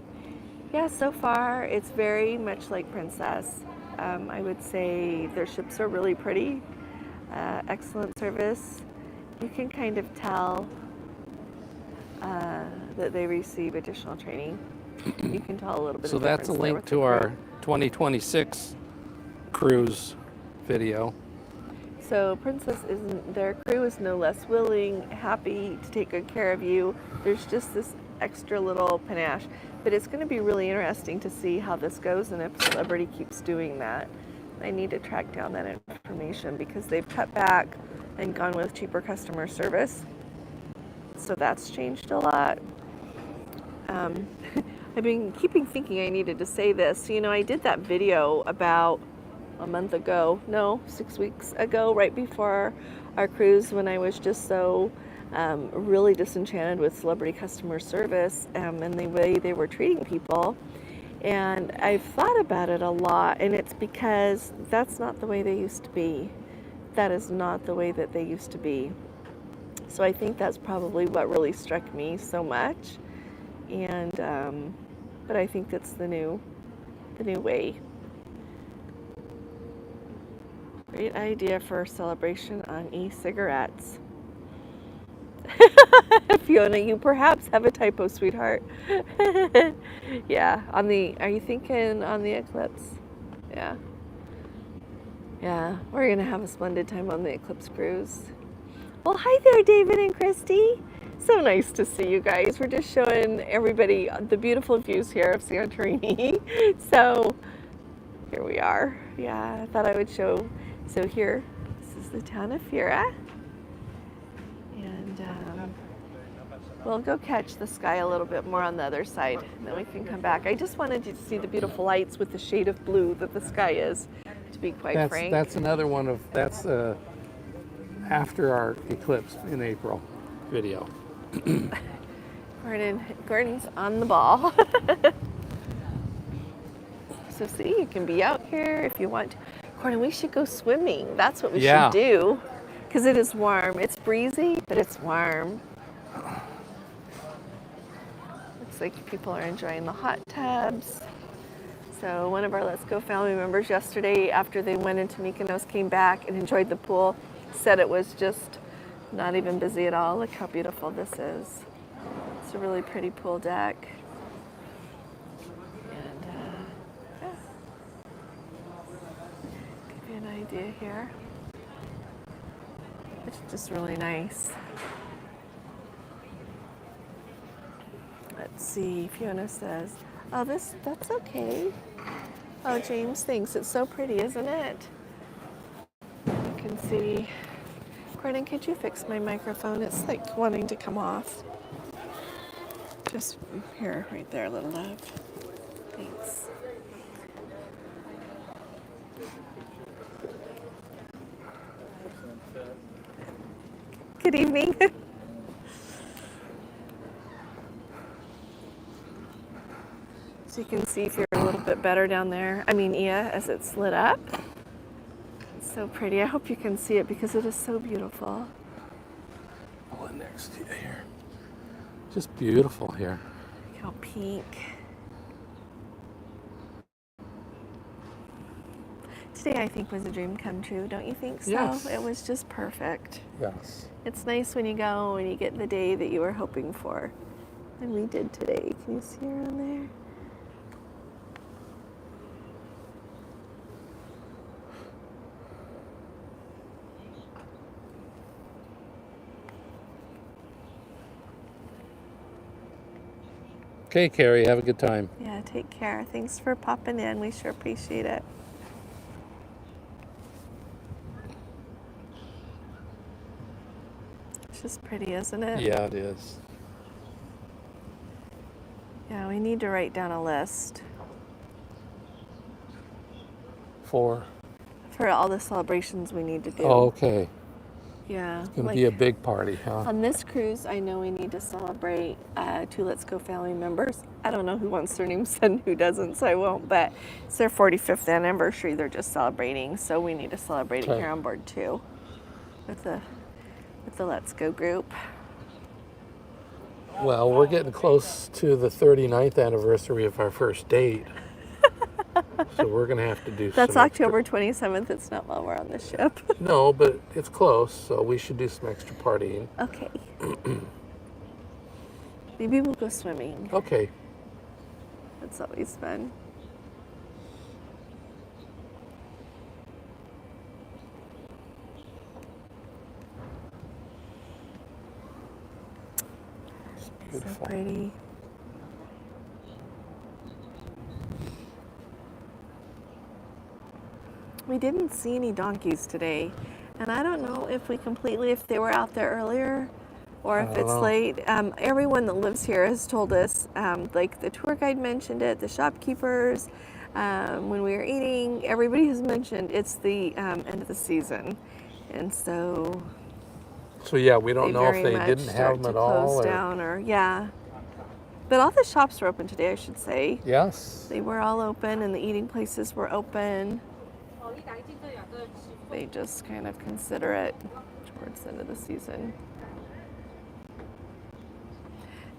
Yeah, so far it's very much like Princess. I would say their ships are really pretty. Excellent service. You can kind of tell that they receive additional training. You can tell a little bit. So of that's a link to our 2026 cruise video. So Princess isn't, their crew is no less willing, happy to take good care of you. There's just this extra little panache. But it's going to be really interesting to see how this goes and if Celebrity keeps doing that. I need to track down that information because they've cut back and gone with cheaper customer service. So that's changed a lot. I've been thinking I needed to say this. You know, I did that video about a month ago, no, 6 weeks ago, right before our cruise, when I was just so really disenchanted with Celebrity customer service and the way they were treating people. And I've thought about it a lot, and it's because that's not the way they used to be. That is not the way that they used to be. So I think that's probably what really struck me so much. And but I think that's the new way. Great idea for a celebration on e-cigarettes. Fiona, you perhaps have a typo, sweetheart. Yeah, are you thinking on the Eclipse? Yeah. Yeah, we're gonna have a splendid time on the Eclipse cruise. Well, hi there, David and Christy. So nice to see you guys. We're just showing everybody the beautiful views here of Santorini. So here we are. Yeah, I thought I would show. So here, this is the town of Fira. And we'll go catch the sky a little bit more on the other side, and then we can come back. I just wanted you to see the beautiful lights with the shade of blue that the sky is, to be quite frank. That's another one of, that's after our eclipse in April video. Gordon's on the ball. So see, you can be out here if you want to. Gordon, we should go swimming. That's what we should do. Because it is warm. It's breezy, but it's warm. Looks like people are enjoying the hot tubs. So one of our Let's Go family members yesterday, after they went into Mykonos, came back and enjoyed the pool, said it was just not even busy at all. Look how beautiful this is. It's a really pretty pool deck. And yeah. Give you an idea here. It's just really nice. Let's see, Fiona says, oh, that's okay. Oh, James thinks it's so pretty, isn't it? You can see. Gordon, could you fix my microphone? It's like wanting to come off. Just here, right there, little love. Thanks. Good evening. So you can see if you're a little bit better down there. I mean, Ia, as it's lit up. It's so pretty. I hope you can see it because it is so beautiful. Pull it next to you here. Just beautiful here. Look how pink. day, I think, was a dream come true. Don't you think so? Yes. It was just perfect. Yes. It's nice when you go and you get the day that you were hoping for. And we did today. Can you see her on there? Okay, Carrie, have a good time. Yeah, take care. Thanks for popping in. We sure appreciate it. It's just pretty, isn't it? Yeah, it is. Yeah, we need to write down a list For all the celebrations we need to do. Oh, okay. Yeah. It's going to be a big party, huh? On this cruise, I know we need to celebrate 2 Let's Go family members. I don't know who wants their names said and who doesn't, so I won't, but it's their 45th anniversary they're just celebrating, so we need to celebrate it here on board too with the Let's Go group. Well, we're getting close to the 39th anniversary of our first date. So we're going to have to do That's some October 27th. It's not while we're on the ship. No, but it's close, so we should do some extra partying. Okay. Maybe we'll go swimming. Okay. That's always fun. It's beautiful. So pretty. We didn't see any donkeys today, and I don't know if they were out there earlier or if it's late. Everyone that lives here has told us, like the tour guide mentioned it, the shopkeepers, when we were eating, everybody has mentioned it's the end of the season. And so yeah, we don't know if they very didn't much have start them to at all. close down or yeah. But all the shops were open today, I should say. Yes. They were all open and the eating places were open. They just kind of consider it towards the end of the season.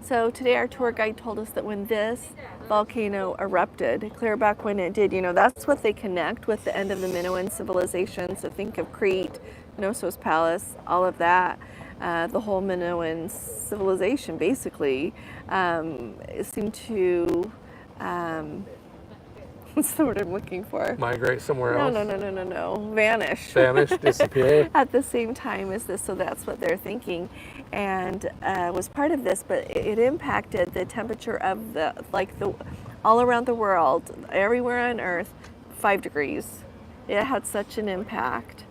So today our tour guide told us that when this volcano erupted, clear back when it did, that's what they connect with the end of the Minoan civilization. So think of Crete, Knossos Palace, all of that. The whole Minoan civilization basically seemed to, what's the word I'm looking for? Migrate somewhere else? No. Vanish. Vanish, disappear. At the same time as this, so that's what they're thinking. And was part of this, but it impacted the temperature of the all around the world, everywhere on Earth, 5 degrees. It had such an impact.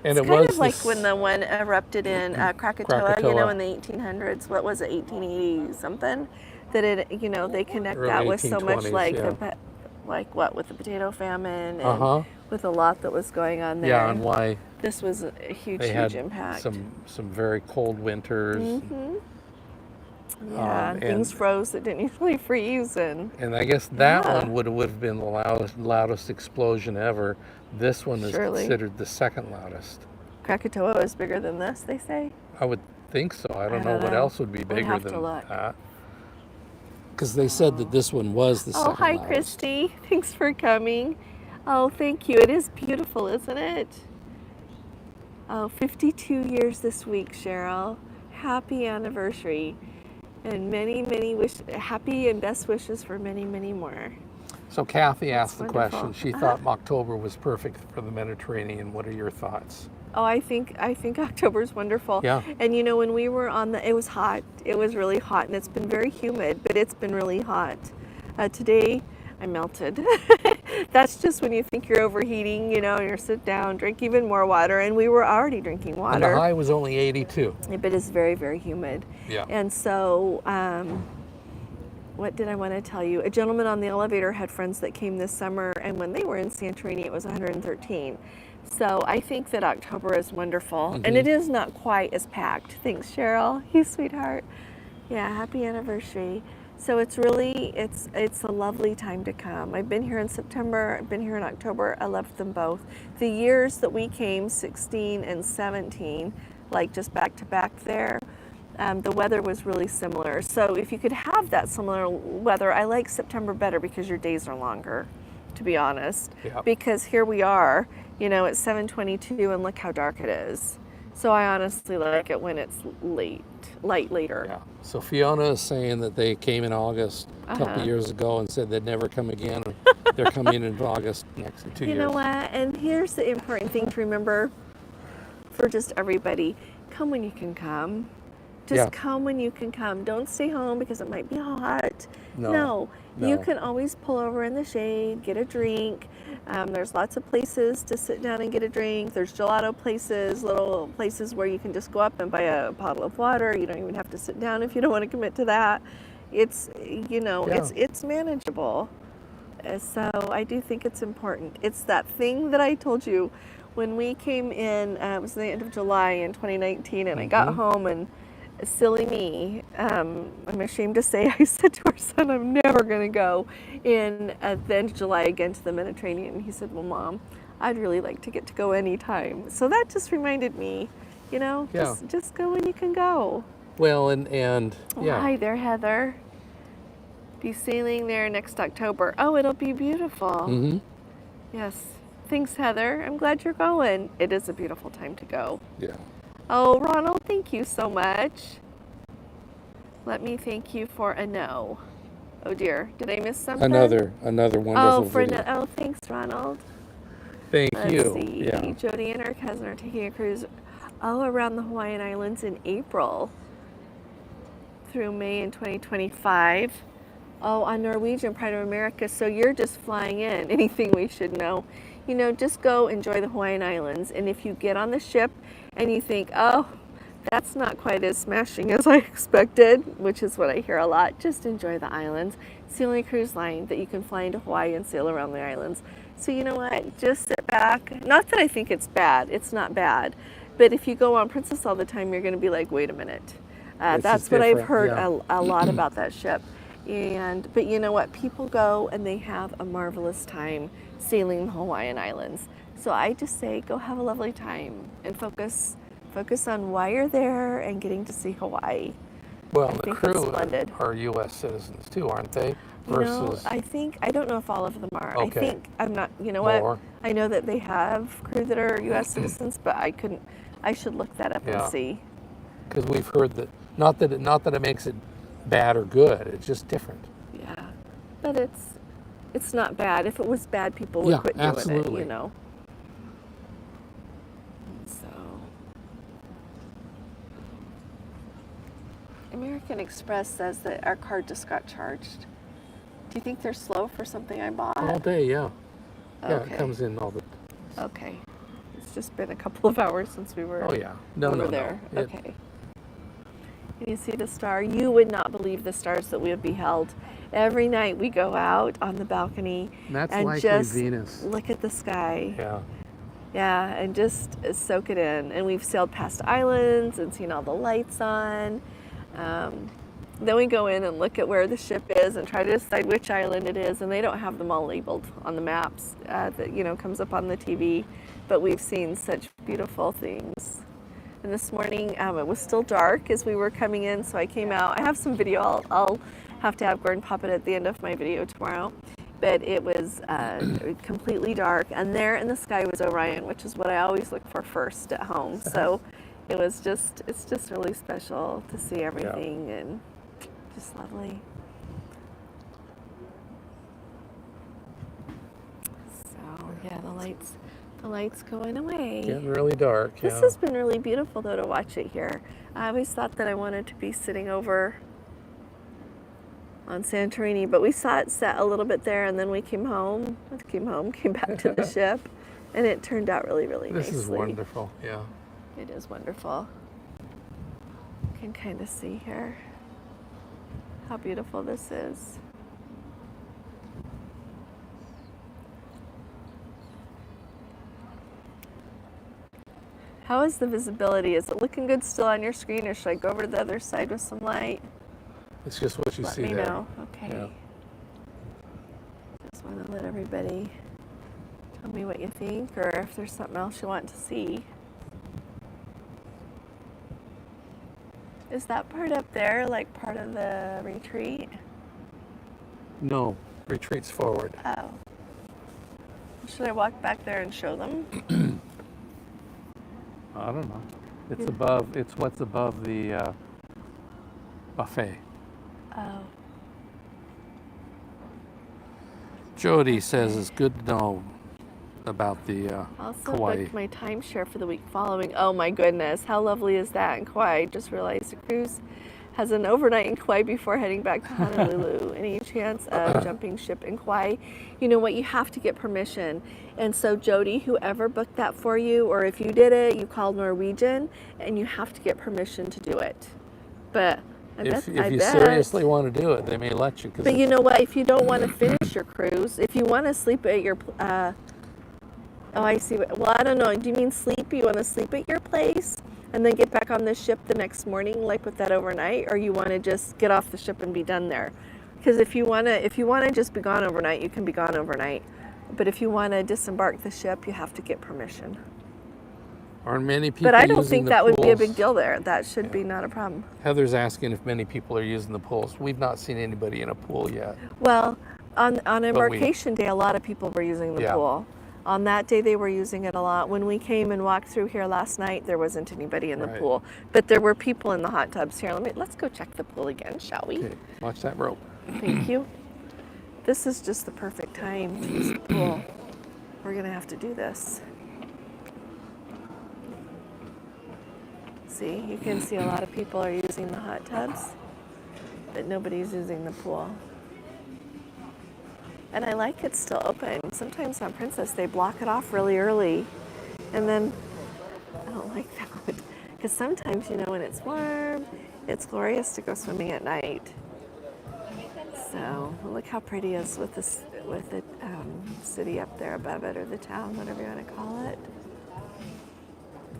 And it's kind of like when the one erupted in Krakatoa, in the 1800s. What was it, 1880 something? That they connect Early that with so much 1820s, with the potato famine and with a lot that was going on there. Yeah, and why this was a huge impact. Some very cold winters. Mm-hmm. Yeah, things froze that didn't usually freeze, and I guess that one would have been the loudest explosion ever. This one is considered the second loudest. Krakatoa is bigger than this, they say. I would think so. I don't know what else would be bigger than that. Because they said that this one was the second loudest. Oh, hi, Christy. Thanks for coming. Oh, thank you. It is beautiful, isn't it? Oh, 52 years this week, Cheryl. Happy anniversary. And many, many happy and best wishes for many, many more. So Kathy asked the question. She thought October was perfect for the Mediterranean. What are your thoughts? Oh, I think October is wonderful. Yeah. And when we were it was hot. It was really hot, and it's been very humid, but it's been really hot. Today, I melted. That's just when you think you're overheating, you sit down, drink even more water, and we were already drinking water. And the high was only 82. But it's very, very humid. Yeah. And so, what did I want to tell you? A gentleman on the elevator had friends that came this summer, and when they were in Santorini, it was 113. So I think that October is wonderful, and it is not quite as packed. Thanks, Cheryl. You sweetheart. Yeah, happy anniversary. So it's really, it's a lovely time to come. I've been here in September, I've been here in October. I loved them both. The years that we came, 16 and 17, just back to back there, the weather was really similar. So if you could have that similar weather, I like September better because your days are longer. to be honest, Yep. because here we are, it's 7:22 and look how dark it is. So I honestly like it when it's light later. Yeah. So Fiona is saying that they came in August a couple years ago and said they'd never come again. And they're coming in August next 2 years. You know what? And here's the important thing to remember for just everybody. Come when you can come. Just come when you can come. Don't stay home because it might be hot. No. You can always pull over in the shade, get a drink. There's lots of places to sit down and get a drink. There's gelato places, little places where you can just go up and buy a bottle of water. You don't even have to sit down if you don't want to commit to that. It's, it's manageable. So I do think it's important. It's that thing that I told you when we came in, it was the end of July in 2019, and I got home and silly me, I'm ashamed to say, I said to our son, I'm never going to go in at the end of July again to the Mediterranean. He said, well, Mom, I'd really like to get to go anytime. So that just reminded me, just go when you can go. Well, and Hi there, Heather. Be sailing there next October. Oh, it'll be beautiful. Yes. Thanks, Heather. I'm glad you're going. It is a beautiful time to go. Yeah. Oh, Ronald, thank you so much. Let me thank you for a no. Oh dear, did I miss something? Another wonderful video. Oh, thanks, Ronald. Thank you. Let's see. Yeah. Jody and her cousin are taking a cruise around the Hawaiian Islands in April through May in 2025. Oh, on Norwegian Pride of America. So you're just flying in. Anything we should know? Just go enjoy the Hawaiian Islands. And if you get on the ship and you think, oh, that's not quite as smashing as I expected, which is what I hear a lot, just enjoy the islands. It's the only cruise line that you can fly into Hawaii and sail around the islands. So you know what? Just sit back. Not that I think it's bad. It's not bad. But if you go on Princess all the time, you're going to be like, wait a minute. That's what I've heard a lot about that ship. But you know what? People go and they have a marvelous time sailing the Hawaiian Islands. So I just say go have a lovely time and focus on why you're there and getting to see Hawaii. Well, the crew are U.S. citizens too, aren't they? Versus, I don't know if all of them are. Okay. I think, I'm not, More. what? I know that they have crew that are U.S. citizens, but I should look that up and see. Because we've heard that, not that it makes it bad or good, it's just different. Yeah, but it's not bad. If it was bad, people would quit doing absolutely. it, So, American Express says that our card just got charged. Do you think they're slow for something I bought? All day, yeah. Yeah, Okay. it comes in all the. Okay. It's just been a couple of hours since we were Oh yeah. over there. Okay. Can you see the star? You would not believe the stars that we have beheld. Every night we go out on the balcony and just Venus. look at the sky. Yeah. Yeah, and just soak it in. And we've sailed past islands and seen all the lights on. Then we go in and look at where the ship is and try to decide which island it is. And they don't have them all labeled on the maps that comes up on the TV. But we've seen such beautiful things. And this morning it was still dark as we were coming in, so I came out. I have some video. I'll have to have Gordon pop it at the end of my video tomorrow. But it was completely dark, and there in the sky was Orion, which is what I always look for first at home. So it's just really special to see everything and just lovely. So yeah, the lights going away. Getting really dark. This has been really beautiful though to watch it here. I always thought that I wanted to be sitting over on Santorini, but we saw it set a little bit there, and then we came back to the ship, and it turned out really, really nicely. This is wonderful. Yeah. It is wonderful. You can kind of see here how beautiful this is. How is the visibility? Is it looking good still on your screen, or should I go over to the other side with some light? It's just what you see there. Let me know. Okay. Yeah. Just want to let everybody tell me what you think, or if there's something else you want to see. Is that part up there like part of the retreat? No, retreats forward. Oh. Should I walk back there and show them? I don't know. It's above. It's what's above the buffet. Oh. Jody says it's good to know about the Also Kauai. booked my timeshare for the week following. Oh my goodness, how lovely is that in Kauai? Just realized the cruise has an overnight in Kauai before heading back to Honolulu. Any chance of jumping ship in Kauai? You know what, you have to get permission. And so Jody, whoever booked that for you, or if you did it, you called Norwegian, and you have to get permission to do it. But If you seriously want to do it, they may let you. But you know what? If you don't want to finish your cruise, if you want to sleep at your, oh, I see. Well, I don't know. Do you mean sleep? You want to sleep at your place and then get back on the ship the next morning, like with that overnight, or you want to just get off the ship and be done there? Because if you want to just be gone overnight, you can be gone overnight. But if you want to disembark the ship, you have to get permission. Aren't many people? But I don't think that would be a pools? big deal there. That should be not a problem. Heather's asking if many people are using the pools. We've not seen anybody in a pool yet. Well, on embarkation day, a lot of people were using the pool. On that day, they were using it a lot. When we came and walked through here last night, there wasn't anybody in the pool, but there were people in the hot tubs here. Let's go check the pool again, shall we? Okay, watch that rope. Thank you. This is just the perfect time to use the pool. We're gonna have to do this. See, you can see a lot of people are using the hot tubs, but nobody's using the pool. And I like it's still open. Sometimes on Princess, they block it off really early. And then, I don't like that, because sometimes, you know, when it's warm, it's glorious to go swimming at night. So, look how pretty it is with the city up there above it, or the town, whatever you want to call it.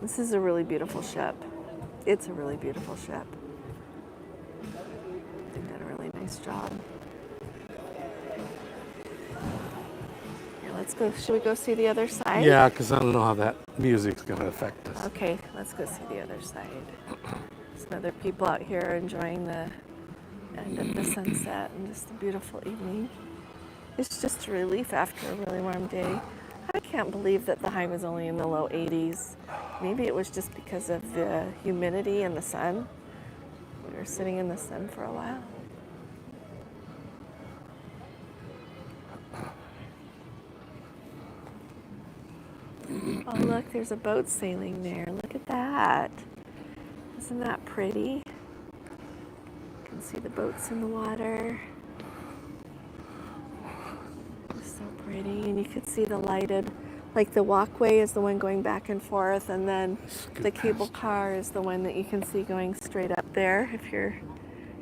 This is a really beautiful ship. It's a really beautiful ship. They did a really nice job. Here, let's go. Should we go see the other side? Yeah, because I don't know how that music's going to affect us. Okay, let's go see the other side. Some other people out here enjoying the end of the sunset and just a beautiful evening. It's just a relief after a really warm day. I can't believe that the high was only in the low 80s. Maybe it was just because of the humidity and the sun. We were sitting in the sun for a while. Oh, look, there's a boat sailing there. Look at that. Isn't that pretty? You can see the boats in the water. It's so pretty. And you can see the lighted, like the walkway is the one going back and forth, and then the cable car is the one that you can see going straight up there if you're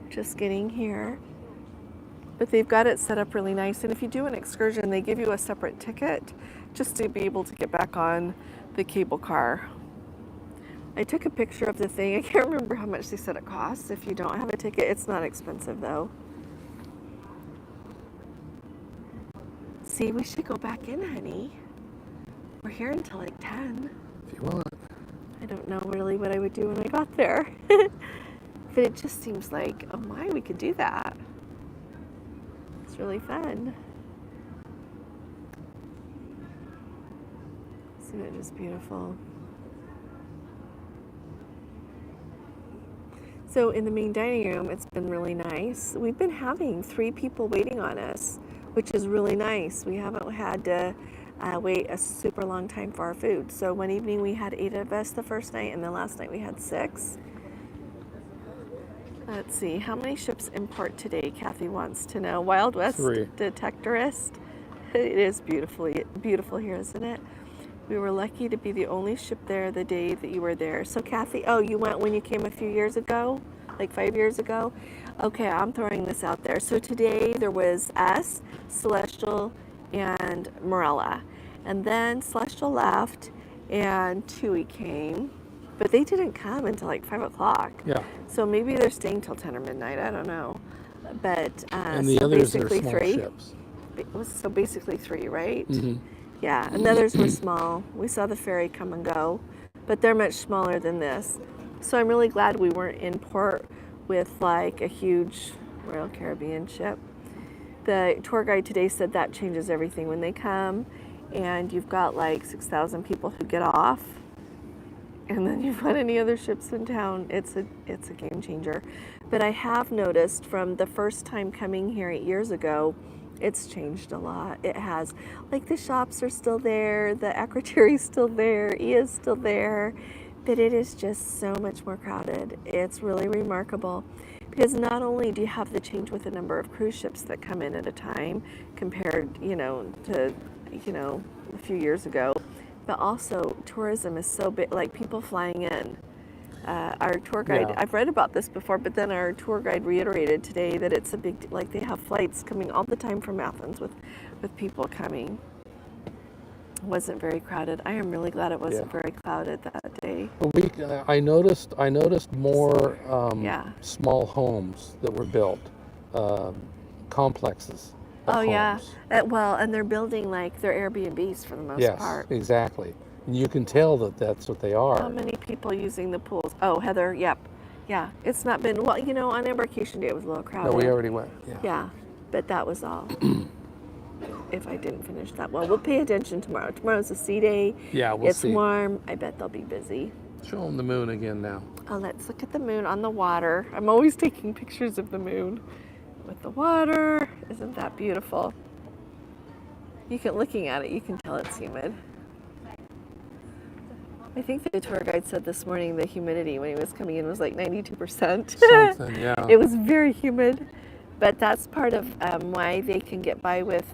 just getting here. But they've got it set up really nice. And if you do an excursion, they give you a separate ticket just to be able to get back on the cable car. I took a picture of the thing. I can't remember how much they said it costs. If you don't have a ticket, it's not expensive though. See, we should go back in, honey. We're here until like 10. If you want. I don't know really what I would do when I got there. But it just seems like, oh my, we could do that. It's really fun. Isn't it just beautiful? So in the main dining room, it's been really nice. We've been having 3 people waiting on us, which is really nice. We haven't had to wait a super long time for our food. So one evening we had 8 of us the first night, and then last night we had 6. Let's see, how many ships in port today? Kathy wants to know. Wild West 3. Detectorist. It is beautiful here, isn't it? We were lucky to be the only ship there the day that you were there. So Kathy, oh, you went when you came a few years ago? Like 5 years ago? Okay, I'm throwing this out there. So today there was us, Celestial, and Morella. And then Celestial left and Tui came. But they didn't come until like 5 o'clock. Yeah. So maybe they're staying till 10 or midnight. I don't know. But and the so others are basically small 3. ships. So basically 3, right? Mm-hmm. Yeah, and the others were small. We saw the ferry come and go, but they're much smaller than this. So I'm really glad we weren't in port with like a huge Royal Caribbean ship. The tour guide today said that changes everything when they come, and you've got like 6,000 people who get off, and then you've got any other ships in town. It's a game changer. But I have noticed from the first time coming here 8 years ago, it's changed a lot. It has. Like, the shops are still there, the Acroteri's still there, Ia's still there, but it is just so much more crowded. It's really remarkable, because not only do you have the change with the number of cruise ships that come in at a time compared, to, a few years ago, but also tourism is so big, like people flying in. Our tour guide, I've read about this before, but then our tour guide reiterated today that it's a big, like they have flights coming all the time from Athens with people coming. It wasn't very crowded. I am really glad it wasn't very crowded that day. I noticed more small homes that were built, complexes. Oh yeah, well, and they're building like their Airbnbs for the most part. Yes, exactly. And you can tell that that's what they are. How many people using the pools? Oh, Heather, yep. Yeah, it's not been, well, on Embarkation Day it was a little crowded. No, we already went. Yeah, but that was all. If I didn't finish that. Well, we'll pay attention tomorrow. Tomorrow's a sea day. Yeah, we'll see. It's warm. I bet they'll be busy. Show them the moon again now. Oh, let's look at the moon on the water. I'm always taking pictures of the moon with the water. Isn't that beautiful? Looking at it, you can tell it's humid. I think the tour guide said this morning the humidity when he was coming in was like 92%. Something, yeah. It was very humid, but that's part of why they can get by with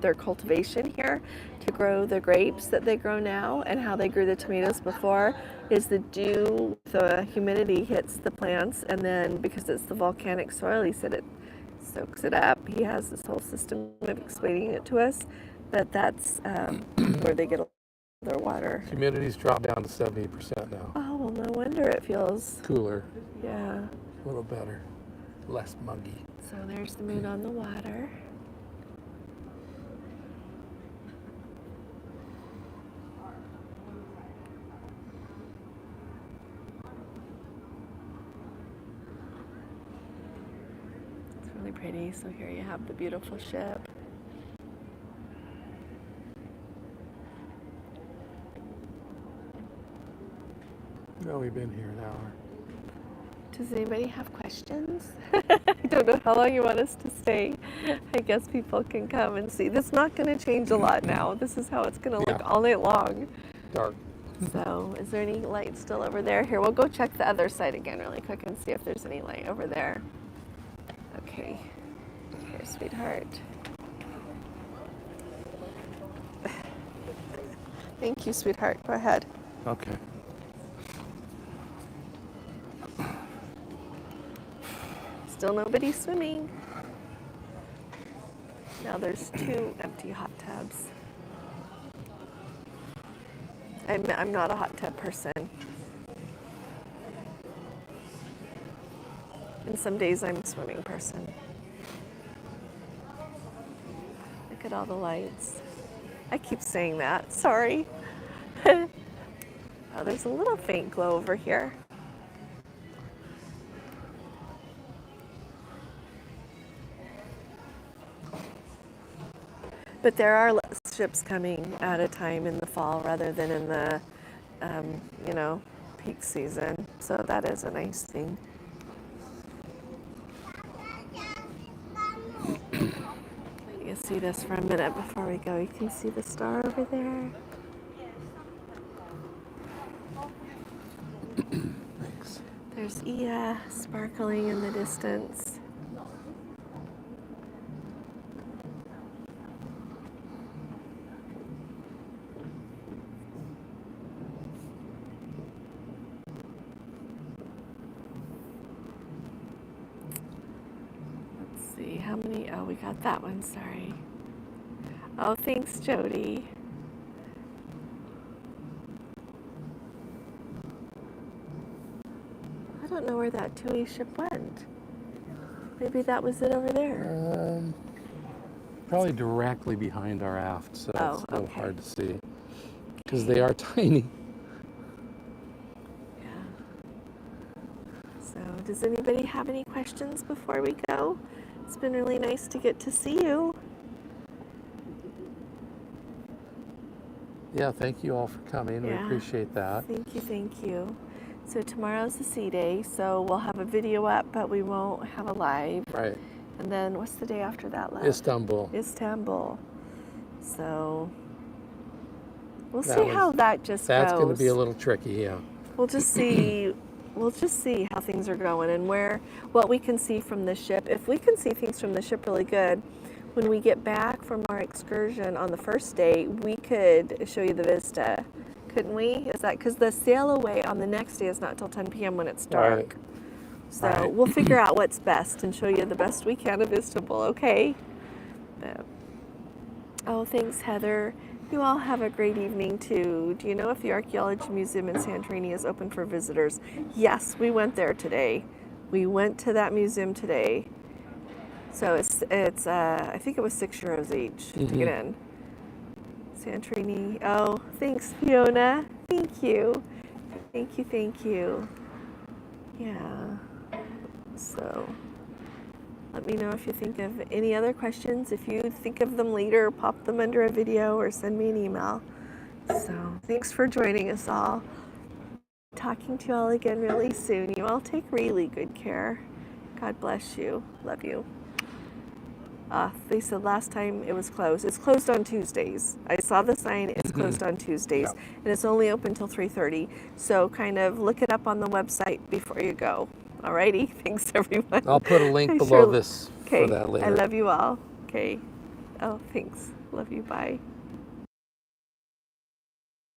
their cultivation here to grow the grapes that they grow now, and how they grew the tomatoes before is the dew, the humidity hits the plants, and then because it's the volcanic soil, he said it soaks it up. He has this whole system of explaining it to us, but that's where they get their water. Humidity's dropped down to 70% now. Oh, well, no wonder it feels cooler. Yeah. A little better. Less muggy. So there's the moon on the water. It's really pretty. So here you have the beautiful ship. Well, we've been here an hour. Does anybody have questions? I don't know how long you want us to stay. I guess people can come and see. This is not going to change a lot now. This is how it's going to look all night long. Dark. So is there any light still over there? Here, we'll go check the other side again really quick and see if there's any light over there. Okay. Here, sweetheart. Thank you, sweetheart. Go ahead. Okay. Still nobody swimming. Now there's 2 empty hot tubs. I'm not a hot tub person. And some days I'm a swimming person. Look at all the lights. I keep saying that, sorry. Oh, there's a little faint glow over here. But there are less ships coming at a time in the fall rather than in the, peak season. So that is a nice thing. You can see this for a minute before we go. You can see the star over there. Thanks. There's Ia sparkling in the distance. How many? Oh, we got that one, sorry. Oh, thanks, Jody. I don't know where that Tui ship went. Maybe that was it over there. Probably directly behind our aft, so it's a little hard to see. Because they are tiny. Yeah. So, does anybody have any questions before we go? It's been really nice to get to see you. Yeah, thank you all for coming. We Yeah. appreciate that. Thank you. So tomorrow's the sea day, so we'll have a video up, but we won't have a live. Right. And then what's the day after that, love? Istanbul. So we'll see how that just goes. That's going to be a little tricky, yeah. We'll just see. We'll just see how things are going and what we can see from the ship. If we can see things from the ship really good, when we get back from our excursion on the first day, we could show you the vista, couldn't we? Is that because the Sailaway on the next day is not till 10 p.m. when it's dark? Right. So we'll figure out what's best and show you the best we can of Istanbul, okay? Oh, thanks, Heather. You all have a great evening, too. Do you know if the Archaeology Museum in Santorini is open for visitors? Yes, we went there today. We went to that museum today. So it's I think it was €6 each to get in. Santorini. Oh, thanks, Fiona. Thank you. Thank you. Yeah. So let me know if you think of any other questions. If you think of them later, pop them under a video or send me an email. So thanks for joining us all. Talking to you all again really soon. You all take really good care. God bless you. Love you. They said last time it was closed. It's closed on Tuesdays. I saw the sign. It's closed on Tuesdays. Yeah. And it's only open till 3:30. So kind of look it up on the website before you go. Alrighty. Thanks, everyone. I'll put a link below this for that later. I love you all. Okay. Oh, thanks. Love you. Bye.